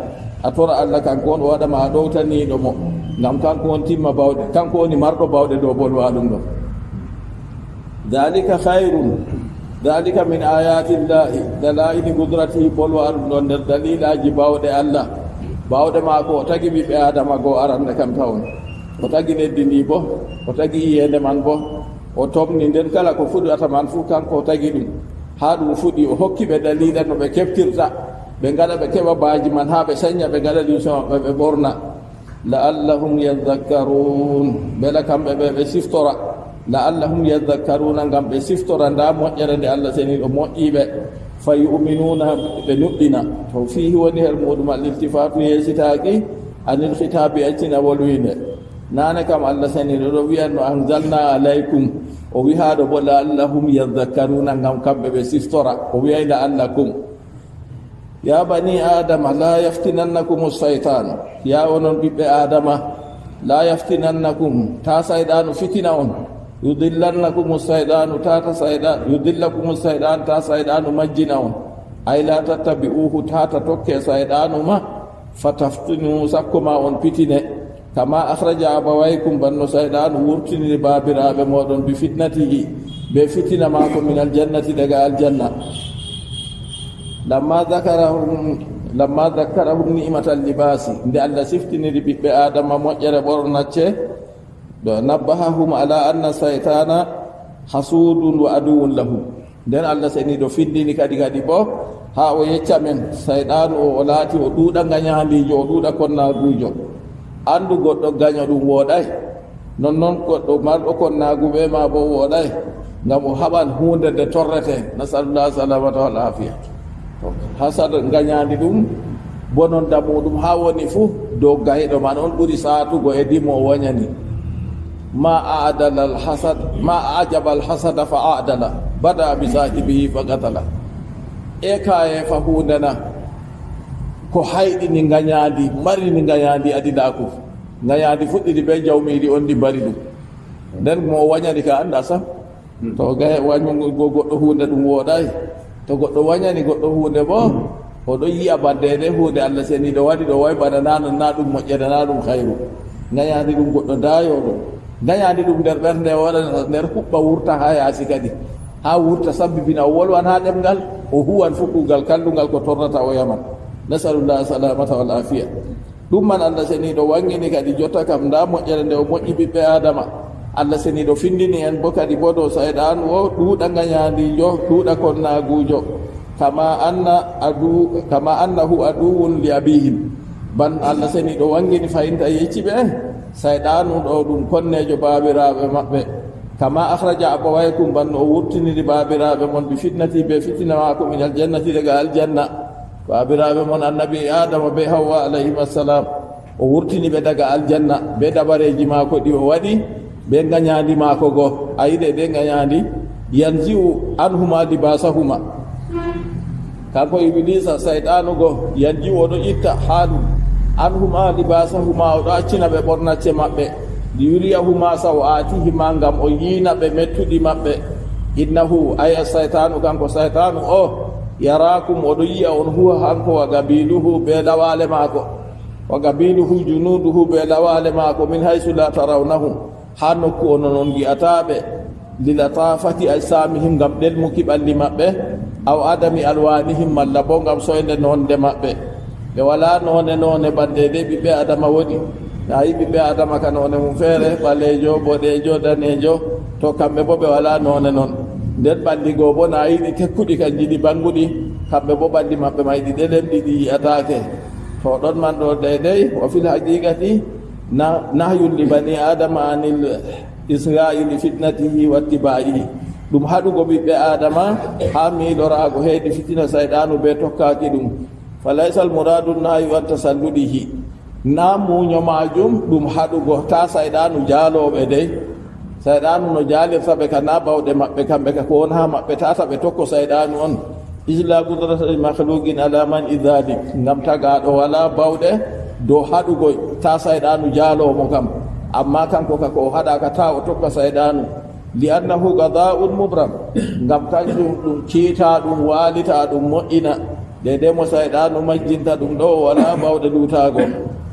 a tora allah kanko on o waɗama a ɗowtaniɗo mo ngam kanko on timma bawɗe kanko woni marɗo bawɗe dow bolwa ɗum ɗo dalika hayrun dalika min ayatillahi dalaili gudratihi bolwa ɗum ɗon nder dalilaji bawɗe allah bawɗe maako o tagi ɓiɓɓe adama goo arande kam tawon o tagi leddi ndi bo o tagi yiyende man bo o tomni nden kala ko fuɗata man fuu kanko o tagi ɗum ha ɗum fuɗi o hokki ɓe dalila no ɓe keftirta ɓe gaɗa ɓe keɓa baaji man ha ɓe saña ɓe gaɗa limso maɓɓe ɓe ɓorna la'allahum yadhakkarun bela kamɓe ɓe ɓe siftora la'allahum yadhakkaruna ngam ɓe siftora nda moƴƴere nde allah seni ɗo moƴƴiɓe fa yu'minuna ɓe nuɗɗina to fihi woni her muɗum al-iltifatu yesitaki anil khitabi accina wolwinde nane kam allah seni ɗo wiyanno anzalna alaykum o wi haɗo bo la'allahum yadhakkaruna ngam kamɓe ɓe siftora o wiyayna allah kum ya bani adama la yaftinannakum shaytan ya onon ɓiɓɓe adama la yaftinannakum ta sayɗanu fitina on yudillakum shaytanu tata sayɗan yudillakum shaytan ta sayɗanu majjina on ay la tattabi'uhu tata tokke sayɗanu ma fataftinu sakkoma on pitine kama akhraja abawaykum banno sayɗanu wurtiniri babiraɓe moɗon bi fitnatihi be fitina mako min aljannati daga aljanna lamma dhakarahum ni'matal libasi nde allah siftiniri ɓiɓɓe adama moƴƴere ɓornacce ɗo nabbahahum ala anna saytana hasudun wa aduwun lahu nden allah seni ɗo findini kadi bo ha o yecca men sayɗanu o laati o ɗuuɗa gañandijo o ɗuuɗa konnagujo andu goɗɗo gaña ɗum wooɗay nonnoon goɗɗo marɗo konnaguɓe ma bo wooɗay ngam o haɓan hunde nde torrete nasalullah salamata wal afiya hasad gañandi ɗum bononda muɗum ha woni fuu dow gayɗo man on ɓuri saatugo e dimo o wañani ma ajaba alhasada fa adala bada bi sahibihi fa qatala e kaye fa hundena ko hayɗini gañandi marini gañandi adiɗaku gañandi fuɗɗiɗi ɓe jawmiɗi on ɗi mbari ɗum nden mo wañani ka anda sam to gaye wañugo goɗɗo hunde ɗum wooɗay to goɗɗo wañani goɗɗo hunde bo oɗo yiya bandede hunde allah seni ɗo waɗi ɗo way bana nanon na ɗum moƴƴere na ɗum hayru gañandi ɗum goɗɗo dayoɗo gañandi ɗum nder ɓernde waɗa nder huɓɓa wurta ha yaasi kadi ha wurta sabbibina o wolwan ha ɗemgal o huwan fukugal kallugal ko tornata o yaman nasalullah salamata wal afiya ɗum man allah seni ɗo wangini kadi jotta kam nda moƴƴere nde o moƴƴi ɓiɓɓe adama allah seni ɗo findini en bo kadi bo ɗo sayɗan o ɗuuɗa gañandijo ɗuuɗa konnagujo kama annahu aduwun li abihim ban allah seni ɗo wangini fayinta yecci ɓe sayɗanu ɗo ɗum konnejo babiraɓe maɓɓe kama akhraja abawaykum ban o wurtiniri babiraɓe mon bi fitnati be fitina mako min aljannati daga aljanna babiraɓe mon annabi adama be hawwa alayhim assalam o wurtini ɓe daga aljanna be dabareji mako ɗi o waɗi ɓe gañandi mako goo a yiɗe ɗe gañandi yanji'u anhuma libasahuma kanko iblisa sayɗanu goo yanji'u oɗo itta haɗum anhuma libasahuma oɗo accina ɓe ɓornacce maɓɓe liyuriyahuma sawatihima ngam o yiina ɓe mettuɗi maɓɓe innahu aya saytanu kanko saytanu o yarakum oɗo yiya on huwa hanko wa gabiluhu ɓe lawale maako wa gabiluhu junuduhu ɓe lawale maako min haysu la tarawnahum ha nokku ono noon gi'ataɓe lilatafati ajsamihim ngam ɗelmuki ɓalli maɓɓe aw adami alwanihim malla bo ngam soyde nonde maɓɓe ɓe wala none ɓande de ɓiɓɓe adama woɗi a yi ɓiɓɓe adama ka none mum feere ɓalejo boɗejo danejo to kamɓe bo ɓe wala none noon nden ɓalli goo bo na yiɗi tekkuɗi kan jiɗi banguɗi kamɓe bo ɓalli maɓɓe ma yiɗi ɗelemɗi ɗi yiyatake to ɗon man ɗo deydey o fil haqiqati nahyun li bani adama anil isra'i li fitnatihi wa ittiba'ihi ɗum haɗugo ɓiɓɓe adama ha miilorago heedi fitina sayɗanu be tokkaki ɗum falaysa al muradu nahyu an tasalludihi na muño majum ɗum haɗugo ta sayɗanu jaaloɓe dey sayɗanu no jaalirta ɓe ka na bawɗe maɓɓe kamɓe ka ko won ha maɓɓe tata ɓe tokko sayɗanu on isla gudrata li makhluqin ala man idhalik ngam tagaɗo wala bawɗe dow haɗugo ta sayɗanu jaalomo kam amma kanko ka ko haɗaka ta o tokka sayɗanu li annahu qada'un mubram ngam kanjum ɗum kiita ɗum walita ɗum moƴƴina dede mo sayɗanu majjinta ɗum ɗo wala bawɗe lutago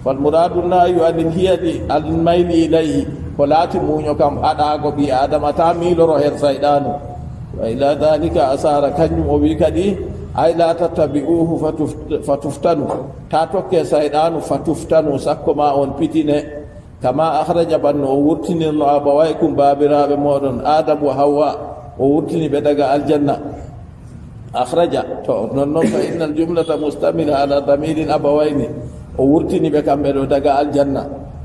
fal muradu nahyu anil hiyadi al mayli ilayhi ko laati muño kam haɗago ɓi adama ta miloro her sayɗanu wa ila dhalika asara kanjum o wi kadi ay la tattabi'uhu fatuftanu ta tokke sayɗanu fatuftanu sakko ma on pitine kama akhraja banno o wurtinirno abawaykum babiraɓe moɗon adam wa hawa o wurtini ɓe daga aljanna akhraja to nonnoon fa innal jumlata mustamila ala damirin abawayni o wurtini ɓe kamɓe ɗo daga aljanna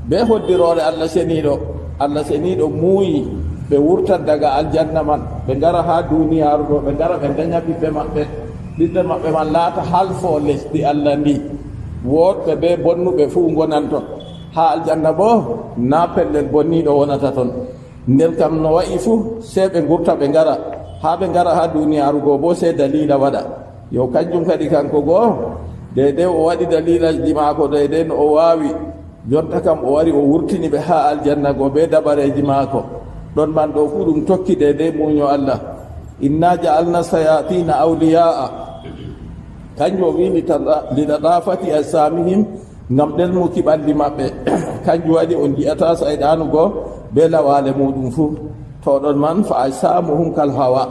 be hoddirore allah seniɗo muuyi ɓe wurtan daga aljanna man ɓe ngara ha duniyaru ɗo ɓe ngara ɓe daña ɓiɓɓe maɓɓe man laata halfo lesdi allah ndi woɗɓe be bonnuɓe fuu gonan ton ha aljanna bo na pellel bonniɗo wonata ton nden kam no wayi fuu sei ɓe gurta ɓe ngara ha duniyaru goo bo sei dalila waɗa yo kanjum kadi kanko goo dede o waɗi dalilaji maako dede no o wawi jonta kam o wari o wurtini ɓe ha aljanna goo be daɓareji maako ɗon man ɗo fuu ɗum tokki dede muño allah inna ja'alna sayatina awliya'a kanjum o wi liladafati asamihim ngam ɗelmuki ɓalli maɓɓe kanjum waɗi on ji'ata sayɗanu goo be lawale muɗum fuu to ɗon man fa asamuhum kal hawa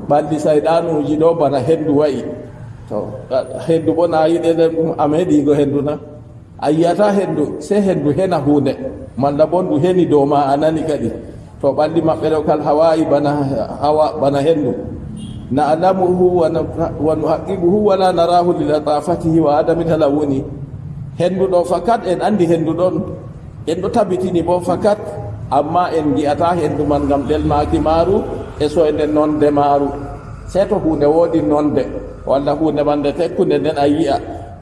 ɓalli sayɗanuji ɗo bana hendu wayi to hendu bo na yiɗele ɗum ameɗigo hendu na a yiyata hendu se hendu hena hunde malla bo ndu heni dow ma a nani kadi to ɓalli maɓɓe ɗo kal hawayi bana hendu na'lamuhu wa nuhaqqibuhu wala narahu lilatafatihi wa adami talawuni hendu ɗo fakat en andi hendu ɗon en ɗo tabitini bo fakat amma en gi'ata hendu man ngam ɗelmaki maaru e soyde nonde maaru se to hunde woodi nonde walla hunde man nde tekkunde nden a yi'a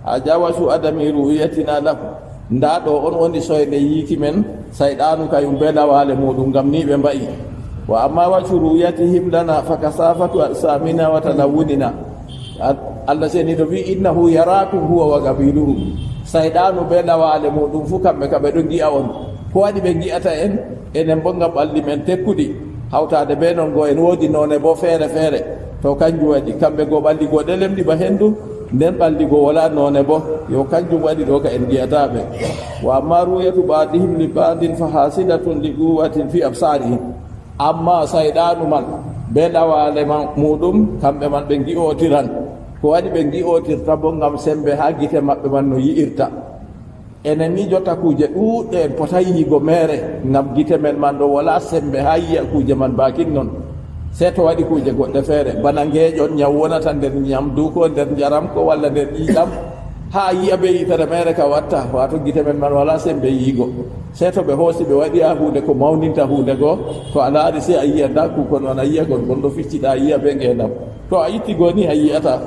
a jawasu adami ru'yatina lahu nda ɗo on woni soyde yiiki men sayɗanu kayum be lawale muɗum ngam ni ɓe mba'i wa amma waccu ru'yatihim lana fa kasafatu asamina wa talawunina allah seni to wi innahu yarakum huwa wa qabiluhu sayɗanu be lawale muɗum fu kamɓe ka ɓe ɗo gi'a on ko waɗi ɓe gi'ata en enen bo ngam ɓalli men tekkuɗi hawtade be non go en woodi none bo feere feere to kanjum waɗi kamɓe go ɓalli go ɗelemɗi ba hendu nden ɓalli go wala none bo yo kanjum waɗi ɗo ka en gi'ataɓe wa amma ruyatu ba'dihim li ba'din fa hasilatun li quwwatin fi absarihim amma sayɗanu man be lawale man muɗum kamɓe man ɓe gi'otiran ko waɗi ɓe gi'otirta bo ngam sembe ha gite maɓɓe man no yi'irta enen ni jotta kuje ɗuɗɗe en pota yiigo mere ngam gite men man ɗo wala sembe ha yiya kuje man bakin non se to waɗi kuje goɗɗe feere bana ngeeƴon ñaw wonata nder ñamdu ko nder njaram ko walla nder ɗiɗam ha yiya ɓe yitere mere ka watta wato gite men man wala sembe yiigo se to ɓe hoosi ɓe waɗi ha hunde ko mawninta hunde goo to a laari se a yiya nda kukon on a yiya gon gonɗo ficciɗa a yiya ɓe ngendam to a itti go ni a yiyata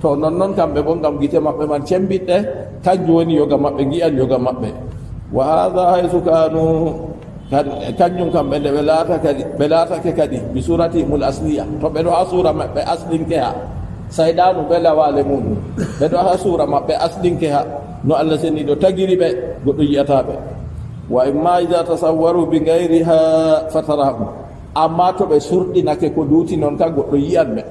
to nonnoon kamɓe bo ngam gite maɓɓe man cembiɗɗe kanjum woni yoga maɓɓe gi'an yoga maɓɓe wa hada haysu kanu kanjum kamɓe nde ɓe laatake kadi bi suratihimul asliya to ɓe ɗo ha sura maɓɓe aslinke ha sayɗanu ɓe lawale muɗum ɓe ɗo ha sura maɓɓe aslinke ha no allah seni ɗo tagiri ɓe goɗɗo yiyataɓe wa imma ida tasawwaru bi gayriha fatarahu amma to ɓe surɗinake ko duuti noon ka goɗɗo yiyan ɓe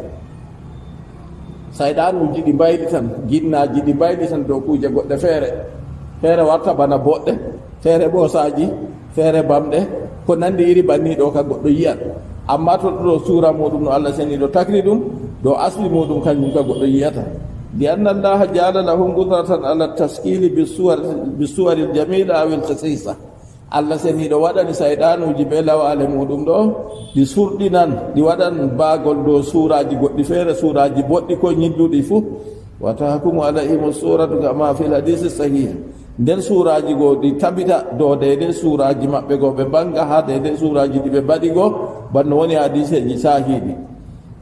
sayɗanuji ɗi mbayli tan ginnaji ɗi mbayli tan dow kuje goɗɗe feere warta bana boɗɗe feere ɓoosaji feere bamɗe ko nandi iri banni ɗo ka goɗɗo yiyan amma to ɗo suura muɗum no allah seni ɗo takri ɗum ɗo asli muɗum kanjum ka goɗɗo yiyata li anna allaha ja'ala lahum qudratan ala taskili bisuwari ljamila aw ilkhisisa allah seni ɗo waɗani sayɗanuji ɓe lawale muɗum ɗo ɗi surɗinan ɗi waɗan baagol dow suuraji goɗɗi feere suuraji boɗɗi ko ñidduɗi fuu wa tahkumu alayhim suratu kama fi l hadisi sahih nden suuraji goo ɗi tabita dow deydey suuraji maɓɓe goo ɓe banga ha deydey suuraji ɗi ɓe mbaɗi goo banno woni hadiseji sahiɗi.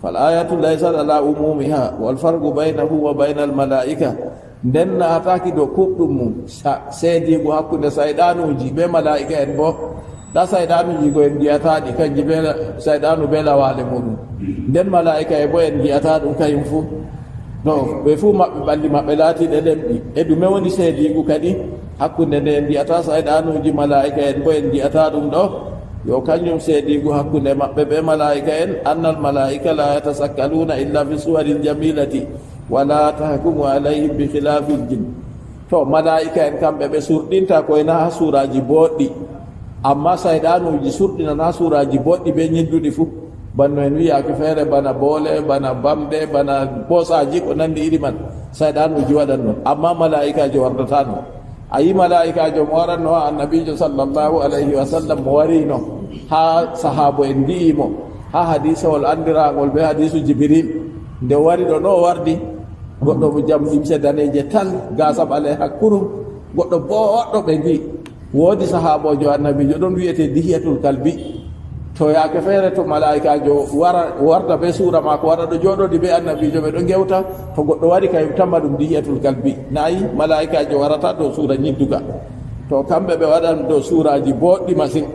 fal ayatu laysat ala umumiha wal farqu baynahu wa bayna al malaika, nden naataki dow kuɓɗum mum seedigo hakkude sayɗanuji ɓe malaika en bo ɗa sayɗanuji go en jiyataɗi kanji ɓe sayɗanu ɓe lawale muɗum, nden malaika e bo en jiyata ɗum kayum fuu no ɓe fuu maɓɓe ɓalli maɓɓe laatiɗe ɗemɗi e ɗume woni seedigu kadi hakkunde nde en jiyata sayɗanuji malaika en bo en jiyata ɗum ɗo yo kañum seedigu hakkunde maɓɓe ɓe malaika en anna al malaika la yatasakkaluna illa fi suwarin jamilati wala tahkumu alayhim bi khilafil jin. to malaika en kamɓe ɓe surɗinta koyna ha suuraji boɗɗi, amma sayɗanuji surɗinan ha suuraji boɗɗi ɓe ñidduɗi fuu, banno en wiyaki feere bana boole bana bamɗe bana boosaji ko nandi iri man sayɗanuji waɗan noon, amma malaikajo wardata noon. a yi malaikajo mo waranno ha annabijo sallllahu alayhi wa sallam mo warino ha sahabo en mbi'imo ha hadisewol andiragol be hadisu jibril, nde wari ɗo no wardi goɗɗo mo jam limse daneje tan gasa ɓale hakkurum, goɗɗo boɗɗo ɓe mbi woodi sahabojo annabijo ɗon wiyete dihiyatul kalbi, to yaake feere to malaikajo warda be suura mako wara ɗo jooɗodi be annabijo ɓe ɗo gewta, to goɗɗo wari kayum tamma ɗum dihiyatul kalbi, nayi malaikajo warata dow suura ñidduga. to kamɓe ɓe waɗan dow suuraji boɗɗi masin,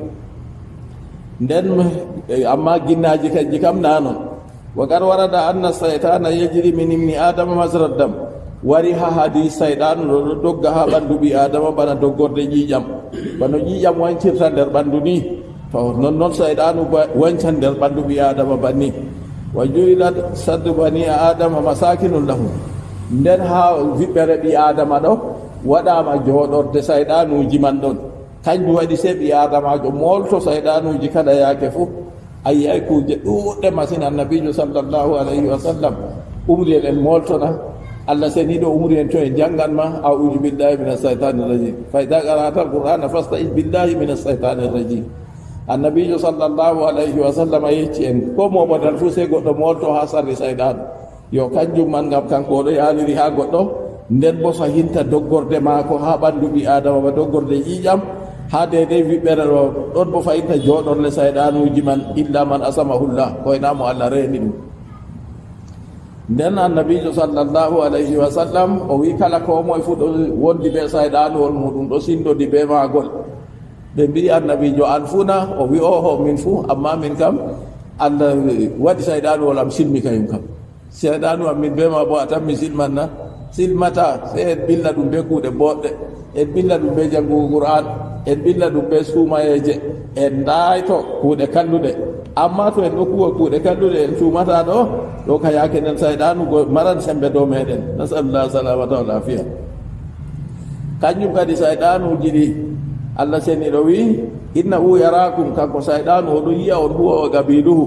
nden amma ginnaji kanji kam na noon. wa qad warada anna saytana yajri min ibni adama masra dam, wari ha hadis sayɗanu ɗo dogga ha ɓandu ɓi adama bana doggorde ƴiƴam, bano ƴiƴam wancirta nder ɓandu ni, to non sayɗanu wancan nder ɓandu ɓi adama banni. wa juilat saddu bani adama masakinun lahum, nden ha viɓɓere ɓi adama ɗo waɗama jooɗorde sayɗanuji man ɗon, kanjum waɗi se ɓi adamajo molto sayɗanuji kada yaake fuu. ayi ay kuje ɗuɗɗe masine annabijo sallllahu alayhi wa sallam umri en moltona, allah seniɗo umri en to en janganma a'udhu billahi min ashaitani rajim, fa ida qara'ta alqur'ana fasta'iz billahi min ashaitani rajim. annabijo sallllahu alayhi wa sallam yecci en ko moɓodal fuu se goɗɗo molto ha sarri sayɗanu, yo kanjum man gam kanko oɗo yaaliri ha goɗɗo, nden bo fahinta doggorde maako ha ɓandu ɓi adama ba doggorde ƴiƴam ha deydey wiɓɓere ɗo ɗon bo fahinta jooɗorle sayɗanuji man illa man asamahullah, koynamo allah reeni ɗum. nden annabijo sallllahu alayhi wa sallam o wi kala ko moye fuu ɗo wondi ɓe sayɗanuwol muɗum ɗo sindodi be maagol, ɓe mbi annabijo an funa, o wi oho min fuu, amma min kam allah waɗi sayɗanuwol am silmi kayum kam, sayɗanu am min be ma bo a tan mi silmanna, silmata se en billa ɗum be kuuɗe boɗɗe, en billa ɗum be janngugo qur'an, en billa ɗum be suumayeje, en dayto kuuɗe kalluɗe, amma to en ɗo kuwa kuuɗe kalluɗe en cuumata ɗo ka yaake nden sayɗanugo maran sembe dow meɗen, nasalullah salamata wa lafiya. kanjum kadi sayɗanuji ɗi allah seniɗo wi innahu yarakum, kanko sayɗanu oɗo yiya on huwa wa gabiluhu,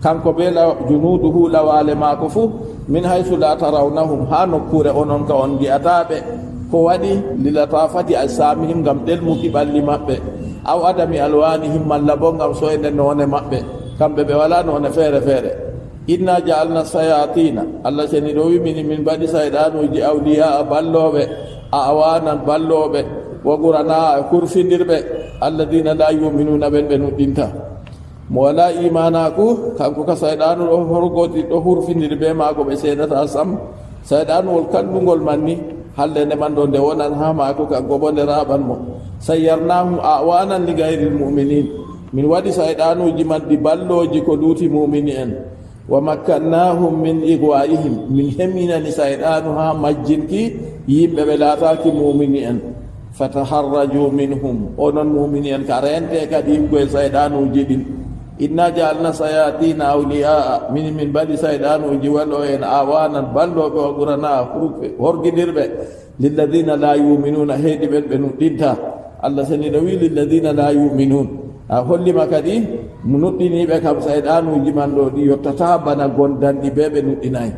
kanko be junuduhu lawale maako fuu, min haysu la tarawnahum, ha nokkure onon ka on mbi'ataɓe, ko waɗi lilatafati asamihim, ngam ɗelmuki ɓalli maɓɓe, aw adami alwanihim, malla bo ngam soyde none maɓɓe, kamɓe ɓe wala none feere feere. inna ja'alna sayatina, allah seniɗo wi min mbaɗi sayɗanuji awliya balloɓe, a awanan balloɓe, wa qurana kurfindirɓe, alladina la yuminuna ɓen ɓe nuɗɗinta. mo wala imanaku kanko ka sayɗanu ɗo horgoti ɗo hurfindiri be maako ɓe seedata sam, sayɗanuwol kallugol manni halle nde man ɗo nde wonan ha maako kanko bo nde raɓan mo. sayyarnahu awanan li gayril muminin, min waɗi sayɗanuji man ɗi balloji ko luuti mumini en. wa makkannahum min igwaihim, min hemminani sayɗanu ha majjinki yimɓe ɓe laataki mumini en. fataharraju minhum, onon mumini en ka rente kadi yimɓe sayɗanuji ɗin. inna ja'alna sayatina awliya, min mbaɗi sayɗanuji waɗo en awanan balloɓe wa qurana horguidirɓe, lilladina la yuminuna, heedi ɓen ɓe nuɗɗinta. allah seniɗo wi lilladina la yuminun, a hollima kadi mo nuɗɗiniɓe kam sayɗanuji man ɗo ɗi yottata bana gondanɗi be ɓe nuɗɗinayi.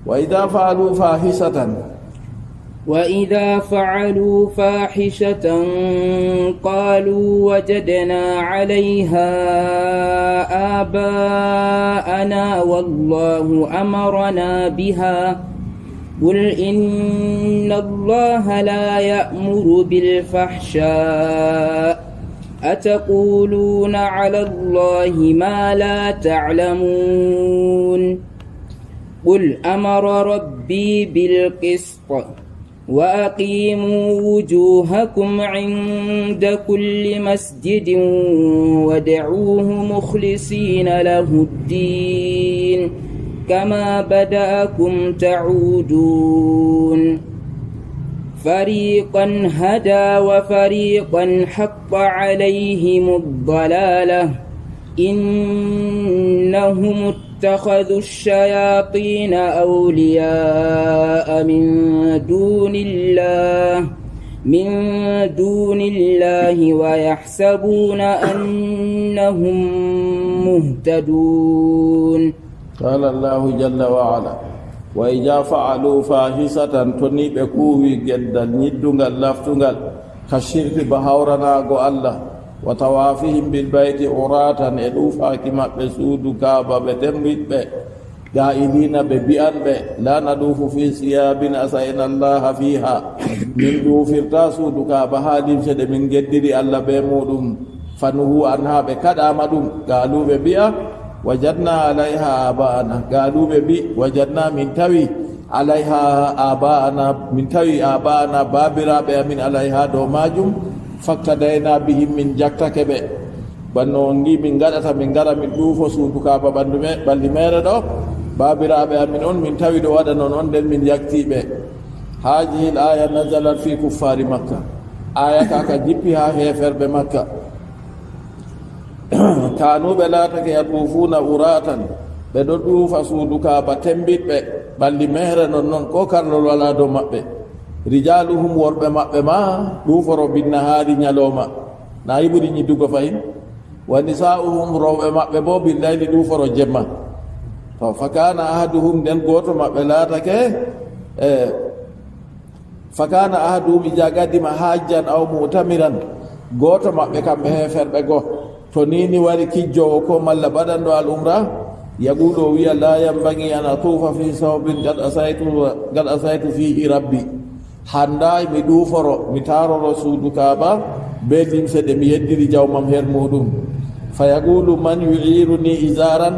wa ida faalu fahisatan, وإذا فعلوا فاحشة قالوا وجدنا عليها آباءنا والله أمرنا بها قل إن الله لا يأمر بالفحشاء أتقولون على الله ما لا تعلمون قل أمر ربي بالقسط وأقيموا وجوهكم عند كل مسجد وادعوه مخلصين له الدين كما بدأكم تعودون فريقا هدى وفريقا حق عليهم الضلالة إنهم اتخذوا الشياطين أولياء من دون الله ويحسبون أنهم مهتدون قال الله جل وعلا وإذا فعلوا فاحشة تنيب كوي جدا ندنغال لافتنغال كالشرك بهورنا قو الله وتوافهم بالبيت عراتا إلوفا كما بسود كابا بتنبيت بي قائلين ببيان بي لا ندوف في ثياب أسأل الله فيها من دوف التاسود كابا هادم سد من جدري الله بمودم فنهو عنها بكدا مدوم قالوا ببيان وجدنا عليها آباءنا قالوا ببي وجدنا من توي عليها آباءنا من توي آباءنا بابرا بأمين عليها دوماجم فاقتدينا بهم من جكتك بي بنونغي من غدتا من غدا من دوفو سودوكا بالمير دو بابرا بأمين من توي دو ودنون من جكتي بي هذه الآية نزلت في كفار مكة آية كاكا جيبها هيفر بمكة كانوا بلاتك يطوفون عراة بدو فسودك بتنبيت بل مهر نون كوكر ولا دو مبه رجالهم ورب مبه ما دوفر بالنهار نيالوما نايبو دي دوغ فاين ونساؤهم رب مبه بو بالليل دوفر جما فكان احدهم دن غوتو مبه لاتك فكان احدهم اذا قدم حاجا او معتمرا غوتو مبه كم هفر بغو to nini wari kijjo ko malla badando al umra yagudo wiya la yambagi an atufa fi sawbin qad asaitu fihi rabbi handa mi duforo mi taroro suudu kaaba be limse de mi yeddiri jawmam her mudum fayaqulu man yu'iruni izaran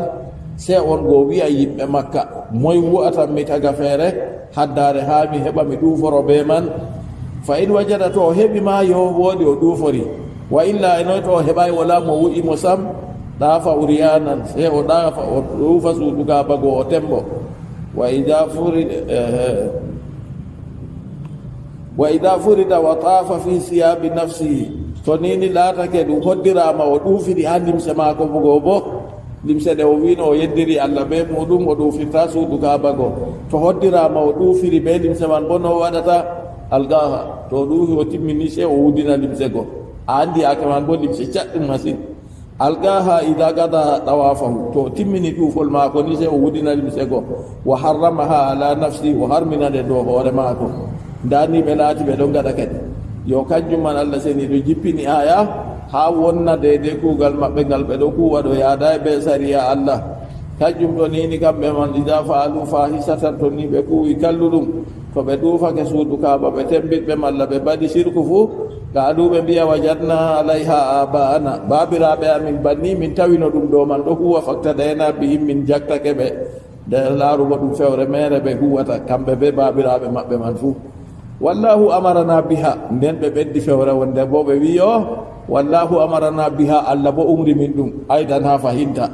se on go wiya yimbe makka moy wuata mi taga fere haddare ha mi heba mi duforo be man fa in wajada to hebi ma yo wodi o dufori wa illa inoto hebay wala mo wu'i mo sam dafa uriyanan se o dafa o rufa suuduga bago o tembo wa idha furida wa tafa fi siyabi nafsihi to nini latake ɗum hoddirama o ɗufiri ha limse mako bogo bo limse ɗe o wino o yeddiri allah be muɗum o ɗufirta suuduga bago to hoddirama o ɗufiri be limse man bo no waɗata algaha to ɗufi o timmini se o wudina limse go andi akaman bo limse caɗɗum masin algaha ida gada tawafahu to timmini ɗufol mako ni se o wudina limse go wa harramaha ala nafsi o harminade dow hoore mako ndani ɓe laati ɓe ɗon gaɗa kadi yo kanjum man allah seni ɗo jippini aya ha wonna dede kuugal maɓɓe ngal ɓe ɗo kuwa ɗo yaada e ɓe sariya allah kanjum ɗo nini kamɓe man ida faalu fahisatan to ni ɓe kuwi kalluɗum to ɓe ɗufake suudu kaaba ɓe tembitɓe malla ɓe mbaɗi sirku fuu gaaɗuɓe mbiya wajadna alayha aba'ana babiraɓe amin banni min tawino ɗum ɗo man ɗo huwa faktadayna bihim min jaktake ɓe nde laarugo ɗum fewre mere ɓe huwata kamɓe ɓe babiraɓe maɓɓe man fuu wallahu amarana biha nden ɓe ɓeddi fewre wonde bo ɓe wiyo wallahu amarana biha allah bo umri min ɗum aydan ha fahinta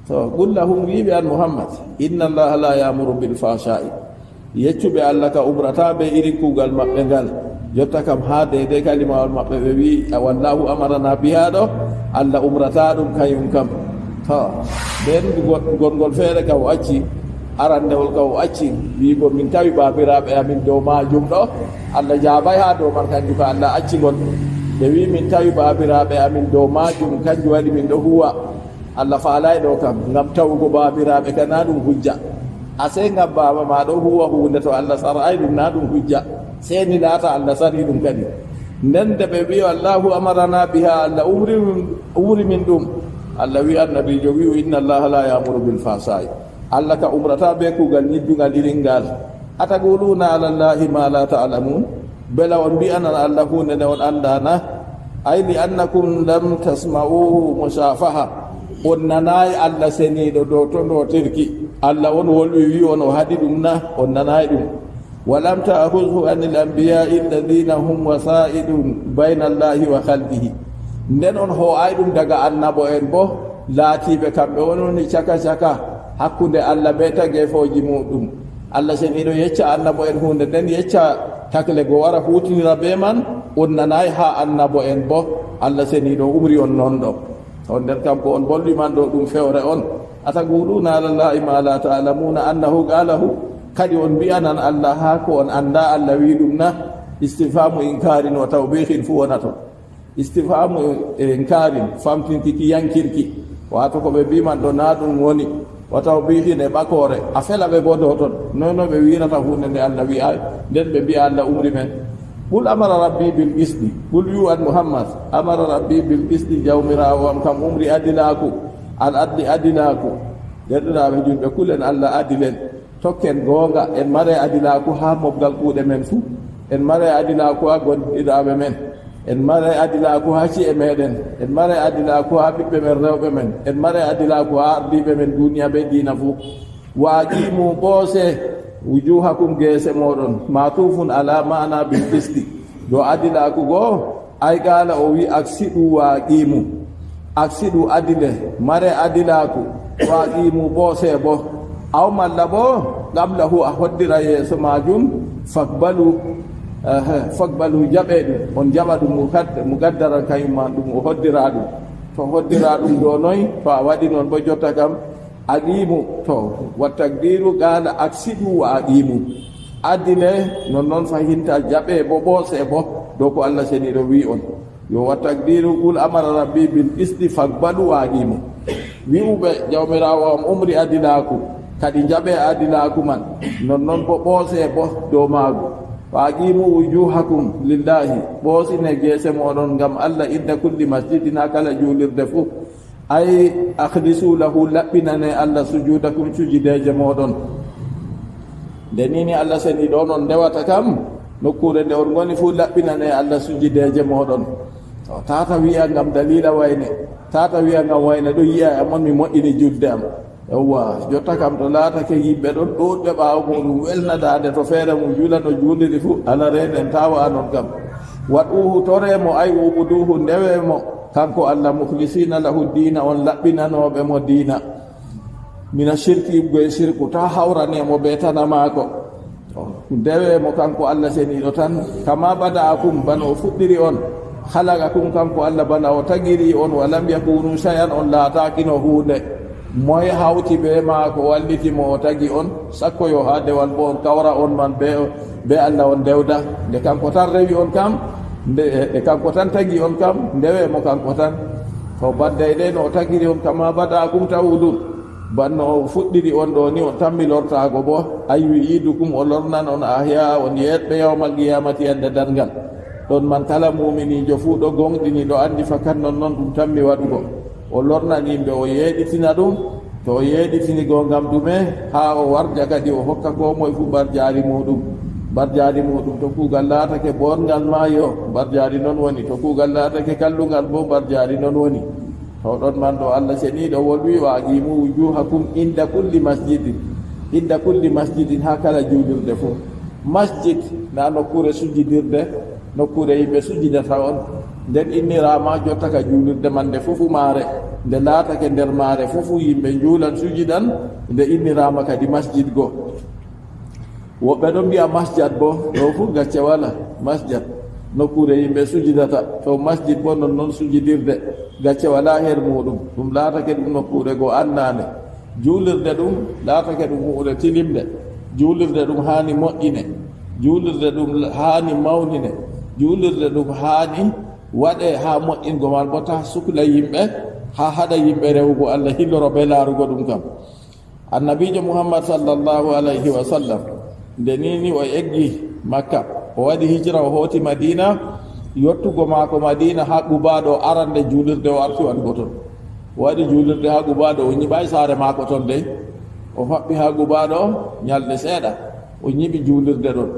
to gullahum wiɓe an muhammad inna allaha la yamuru bil fashai yeccuɓe allah ka umrata ɓe iri kuugal maɓɓe ngal jotta kam ha dede kalimawol maɓɓe ɓe wi wallahu amarana biha ɗo allah umrata ɗum kañum kam to nden gongol feere ka o acci arandewol ka o acci wigo min tawi babiraɓe amin dow majum ɗo allah jaabay ha dow man kanjum ko allah accigol ɓe wi min tawi babiraɓe amin dow majum kanjum waɗi min ɗo huwa allah faalay ɗo kam ngam tawugo babiraɓe ka na ɗum hujja ase ngam baba ma ɗo huwa hunde to allah saray ɗum na ɗum hujja seni laata allah sari ɗum kadi nden de ɓe wi allahu amarana biha allah umri min ɗum allah wi annabijo wi inna allaha la yamuru bil fasai allah ka umrata be kugal ñiddugal iringal ataquluna ala llahi ma la ta'lamun bela on mbi'anan allah hunde nde on andana ay li annakum lam tasma'uhu musafaha on nanayi allah seniɗo dow to ndotirki allah on wolwi wi on o haɗi ɗum na on nanayi ɗum walam ta'khudhu anil anbiya'i alladhina hum wasa'idun bayna allahi wa khalqihi nden on ho'ay ɗum daga annabo en bo laatiɓe kamɓe wononi caka hakkunde allah be tagefoji muɗum allah seniɗo yecca annabo en hunde nden yecca takle go wara hutinira be man on nanayi ha annabo en bo allah seniɗo umri on non ɗo on nden kam ko on bolliman ɗo ɗum fewre on ataquluna ala llahi ma la ta'lamuna annahu qalahu kadi on mbi'anan allah ha ko on anda allah wi ɗum na istifhamu inkarin wa tawbihin fu wona ton istifhamu inkarin famtinkiki yankirki wato ko ɓe mbiman ɗo na ɗum woni wa tawbihin e ɓakore a fela ɓe bo dow ton nono ɓe wirata hunde nde allah wi'ay nden ɓe mbiya allah umri men qul amara rabbi bil qisdi qul yu an muhammad amara rabbi bil qisdi jawmirawo am kam umri adilaku al adli adilaku derɗiraɓe julɓe kulen allah adilen tokken goonga en mare adilaku ha mobgal kuuɗe men fuu en mare adilaku ha gonɗiraɓe men en mare adilaku ha ci'e meɗen en mare adilaku ha ɓiɓɓe men rewɓe men en mare adilaku ha ardiɓe men duniya ɓe diina fuu waaqimu ɓoose wujuhakum geese moɗon matufun ala mana bil qisti do adilaku goo ay qala o wi aksiɗu waaqimu aksiɗu adile mare adilaku waaqimu ɓoose bo aw malla bo qablahu a hoddira yeeso majum fakbalu jaɓe ɗum on jaɓa ɗum mu gaddara kayumma ɗum o hoddira ɗum to hoddira ɗum ɗo noy to a waɗi noon bo jotta kam aqimu to wa taqdiru qala aksidu wa aqimu adile non fahinta jaɓe bo ɓoose bo dow ko allah seniɗo wi on yo wa taqdiru qul amara rabbi bil qisti fakbalu wa aqimu wi'uɓe jawmirawo am umri adilaku kadi jaɓe adilaku man non bo ɓoose bo dow maagu fa aqimu wujuhakum lillahi ɓoosine geese moɗon ngam allah inda kulli masjidin ha kala juulirde fuu ay akhlisu lahu laɓɓinane allah sujudakum sujudeje moɗon nde nini allah seni ɗo noon ndewata kam nokkure nde on goni fuu laɓɓinane allah sujudeje moɗon tata wiya ngam dalila wayne tata wiya ngam wayne ɗo yiya amon mi moƴƴini julde am yawwa jotta kam to laatake yimɓe ɗon ɗoɗɓe ɓaawo muɗum welnadade to feere mum juula no juuliri fuu ala renen tawa noon kam waɗuhu toremo ay ubuduhu ndewemo kanko allah mukhlisina lahu dina on laɓɓinanoɓe mo dina mina shirki goye shirku ta hawranemo ɓe tana maako ndewemo kanko allah seniɗo tan kama bada akum bana o fuɗɗiri on halagakum kanko allah bana o tagiri on walam yakunu shay'an on laatakino hunde moye hawti ɓe maako wallitimo o tagi on sakko yo ha dewal bo on kawra on man be allah on dewda nde kanko tan rewi on kam nde kanko tan tagi on kam ndewemo kanko tan to badday ɗe no o tagiri on kama bada kum tawudun banno o fuɗɗiri on ɗo ni on tammi lortago bo aywi yidukum o lornan on ahya on yeetɓe yawmal qiyamati ande dargal ɗon man kala muminijo fuu ɗo gonɗini ɗo andi fakat non ɗum tammi waɗugo o lornan yimɓe o yeeɗitina ɗum to o yeeɗitini go ngam ɗume ha o warja kadi o hokka ko moye fuu barjaari muɗum to kuugal laatake bongal ma yo barjaari noon woni to kuugal laatake kallungal bo barjaari noon woni to ɗon man ɗo allah seniɗo wolwi wa aqimu wujuhakum inda kulli masjidin ha kala juulirde fof masjid na nokkure sujjidirde nokkure yimɓe sujjidata on nden innirama jotta ka juulirde man nde fofu maare nde laatake nder maare fofu yimɓe juulan sujidan nde innirama kadi masjid go woɓɓe ɗon mbiya masjad bo ɗo fu gacce wala masjad nokkure yimɓe sujidata to masjid bo non sujidirde gacce wala her muɗum ɗum laatake ɗum nokkure go annane juulirde ɗum laatake ɗum huuɗe tilimde juulirde ɗum haani moƴƴine juulirde ɗum haani mawnine juulirde ɗum haani waɗe ha moƴƴingo mal bo ta sukla yimɓe ha haɗa yimɓe rewugo allah hilloro ɓe laarugo ɗum kam annabijo muhammad sallllahu alayhi wa sallam nde nini o eggi makka o waɗi hijra o hooti madina yottugo maako madina ha ɓubaɗo arande juulirde o arti wango toon o waɗi juulirde ha ɓubaɗo o ñiɓay saare maako toon dey o faɓɓi ha ɓubaɗo ñalɗe seeɗa o ñiɓi juulirde ɗon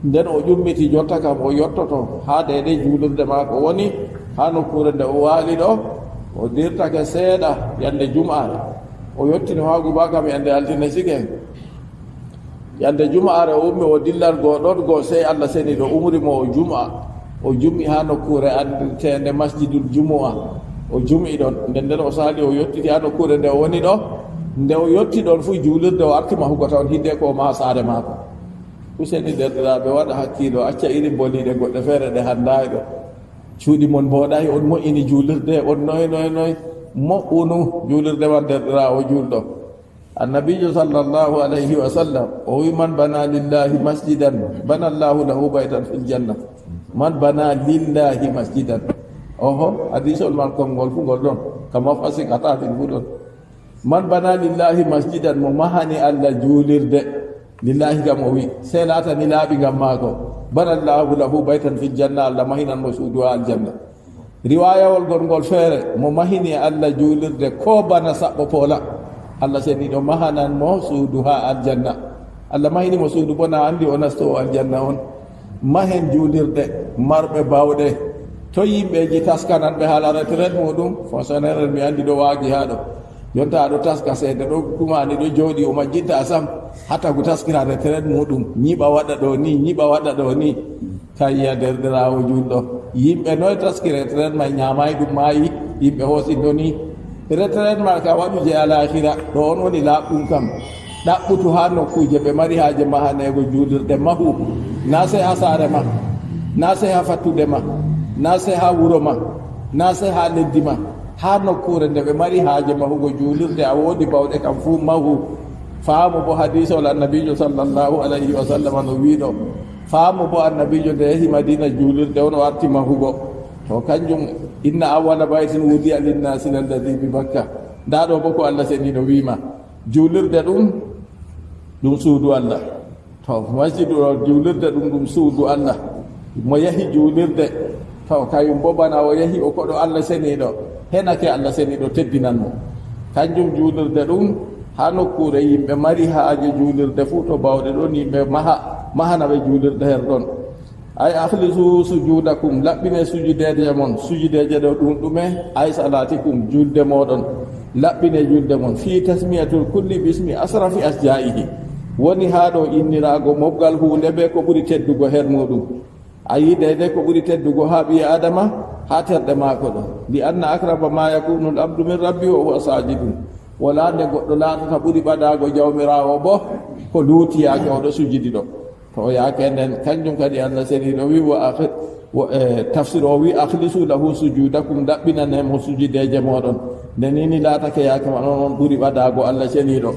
nden o ƴummiti jotta kam o yottoto ha dede juulirde maako woni ha nokkure nde o waali ɗo o dirtake seeɗa yande jum'are o yettino ha guba kam yande altine sigen yande jum'are o ummi o dillan goo ɗon goo sey Allah seni ɗo umrimo o jum'a o jum'i ha nokkure andirtende masjidul jumu'a o jum'i ɗon nden o sali o yettiti ha nokkure nde o woni ɗo nde o yetti ɗon fu juulirde o artima hugo taw hidde ko ma saare maako useni derɗiraɓe waɗa hakkilo acca iri boliɗe goɗɗe feere ɗe handayi ɗo cuuɗi mon mboɗayi on moƴƴini juulirde on noy moƴƴunu juulirde man derɗirawo juulɗo annabijo sallllahu alayhi wa sallam o wi man bana lillahi masjidan bana llahu lahu baytan fil janna man bana lillahi masjidan oho hadisol man konngol fu ngol ɗon kama fasik atafin fu ɗon man bana lillahi masjidan mo mahani Allah juulirde lillahi gam o wi sey laatani laaɓi gam maako bana llahu lahu baytan fil janna Allah mahinan mo suudu ha aljanna riwayawol gongol feere mo mahini Allah juulirde ko bana saɓɓo poola Allah seni ɗo mahanan mo suudu ha aljanna Allah mahini mo suudu bona andi o nasto aljanna on mahen juulirde marɓe bawɗe to yimɓeji taskananɓe haala retraite muɗum fonctionnaire mi andi ɗo waagi ha ɗo jonta aɗo taska seede ɗo ɗumani ɗo jooɗi o majjinta sam hatagu taskira retraite muɗum ñiɓa waɗa ɗo ni kayya derɗirawo julɗo yimɓe noy taski retraite ma ñamay ɗum mayi yimɓe hoosindo ni retraite ma ka waɗu je alahira ɗo on woni laaɓɗum kam ɗaɓɓutu ha nokkuje ɓe mari haaje mahanego juulirde mahu na sey ha saare ma na sey ha fattude ma na sey ha wuro ma na sey ha leddi ma ha nokkure nde ɓe mari haaje mahugo juulirde a woodi bawɗe kam fuu mahu faamu bo hadisol annabijo sallllahu alayhi wa sallam no wiiɗo faamu bo annabijo nde yehi madina juulirde on o arti mahugo to kanjum inna awwala baytin wudi'a linnasi alladi bi makka nda ɗo bo ko Allah seni no wiima juulirde ɗum suudu Allah to masjidu o juulirde ɗum suudu Allah mo yahi juulirde taw kayum bo bana o yahi o koɗo Allah seniɗo henake Allah seniɗo teddinan mo kanjum juulirde ɗum ha nokkure yimɓe mari haaje juulirde fuu to bawɗe ɗon yimɓe mahana ɓe juulirde her ɗon ay ahlisu sujudakum laɓɓine sujudeje mon sujudeje ɗo ɗum ɗume ay salatikum julde moɗon laɓɓine julde mon fi tasmiyatul kulli bismi asrafi asjaihi woni ha ɗo innirago mobgal hunde ɓe ko ɓuri teddugo her muɗum ayi dede ko ɓuri teddugo ha ɓi adama ha terɗe maako ɗo li anna acraba ma yakunu l abdu min rabbi wa huwa sajidun wala nde goɗɗo laatata ɓuri ɓadago jawmirawo bo ko luutiyake oɗo sujidi ɗo to yaake nden kanjum kadi Allah seniɗo wi tafsir o wi ahlisu lahu sujudakum ɗaɓɓinanemo sujudeje moɗon nde nini laatake yaake ma on ɓuri ɓadago Allah seniɗo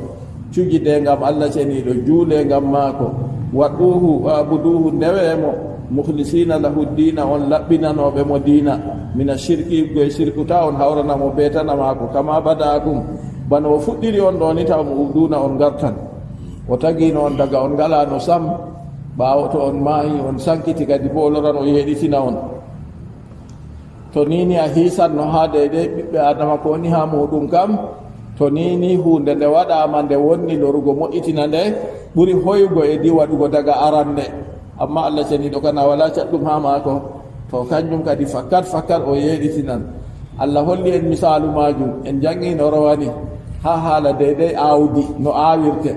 cujide ngam Allah seniɗo juule ngam maako waɗuhu abuduhu ndewemo mukhlisina lahu dina on laɓɓinanoɓe mo dina mina shirki goye shirkuta on hawranamo betana maako kama badakum bano o fuɗɗiri on ɗo ni taw mo uduna on gartan o tagino on daga on ngalano sam ɓaawo to on maayi on sankiti kadi bo loran o yeɗitina on to nini a hisanno ha dede ɓiɓɓe adama ko woni ha muɗum kam to nini hunde nde waɗama nde wonni lorugo moƴƴitina nde ɓuri hoygo e ɗi waɗugo daga arande amma Allah seniɗo kana wala caɗɗum ha maako to kanjum kadi fakkat o yeɗitinan Allah holli en misalu majum en jangino rowani ha haala deydey awdi no awirte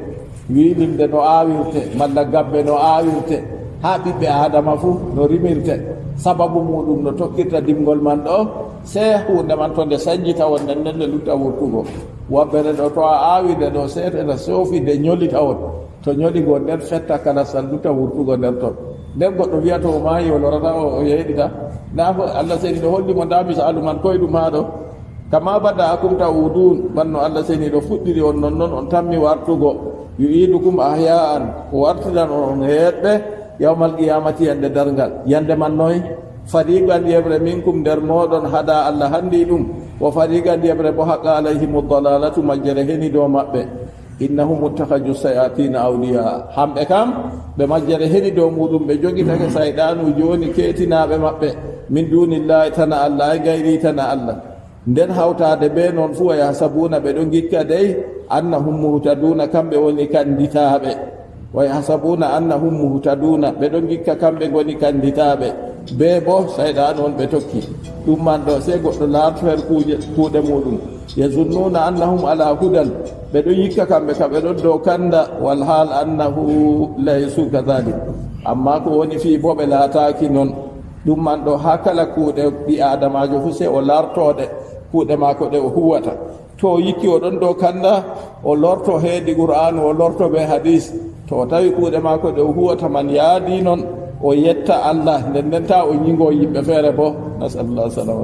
wiilinde no awirte malla gabbe no awirte ha ɓiɓɓe adama fuu no rimirte sababu muɗum no tokkirta dimgol man ɗo se hunde man to nde sañjita won nden nde lutta wurtugo wabbere ɗo to a awide ɗo seeɗa soofi nde ñolita on to ñoligo nder fetta kala sal lutta wurtugo nder ton nden goɗɗo wiyata o maayi o lorata o yeeɗita nda fo Allah seni ɗo hollimo nda misalu man koyeɗum ha ɗo kama badda akumta udun banno Allah seni ɗo fuɗɗiri on nonnoon on tammi wartugo yu'idukum ahya'an o wartiran on heeɓɓe yawmal qiyamati yande dargal yande man noy fariqan yeɓre minkum nder moɗon hada Allah handi ɗum wo fariqan yeɓre bo haqqa alayhimu dalalatu majjere heni dow maɓɓe innahum muttakhaju sayatina awliya hamɓe kam ɓe majjere heni dow muɗum ɓe jogitake sayɗanu joni keetinaɓe maɓɓe min dunillahi tana Allah e gayri tana Allah nden hawtade ɓe noon fu wa yahsabuna ɓe ɗo gikka dey annahum muhtaduna kamɓe woni kanditaɓe wa yahsabuna annahum muhtaduna ɓe ɗon gikka kamɓe goni kanditaɓe be bo sayɗa noon ɓe tokki ɗum man ɗo sey goɗɗo laarto hen kuuɗe muɗum yazunnuna annahum ala hudan ɓe ɗon yikka kamɓe ka ɓe ɗon dow kanda wal hal annahu laysu kadalik amma ko woni fi bo ɓe laataki noon ɗum man ɗo ha kala kuuɗe ɓi adamajo fu se o lartoɗe kuuɗe mako ɗe o huwata to yikki oɗon dow kanda o lorto heedi qur'an o lorto ɓe hadis to tawi kuuɗe mako ɗe o huwata man yaadi noon o yetta Allah nden ta o ñingo yimɓe feere bo nasallah salama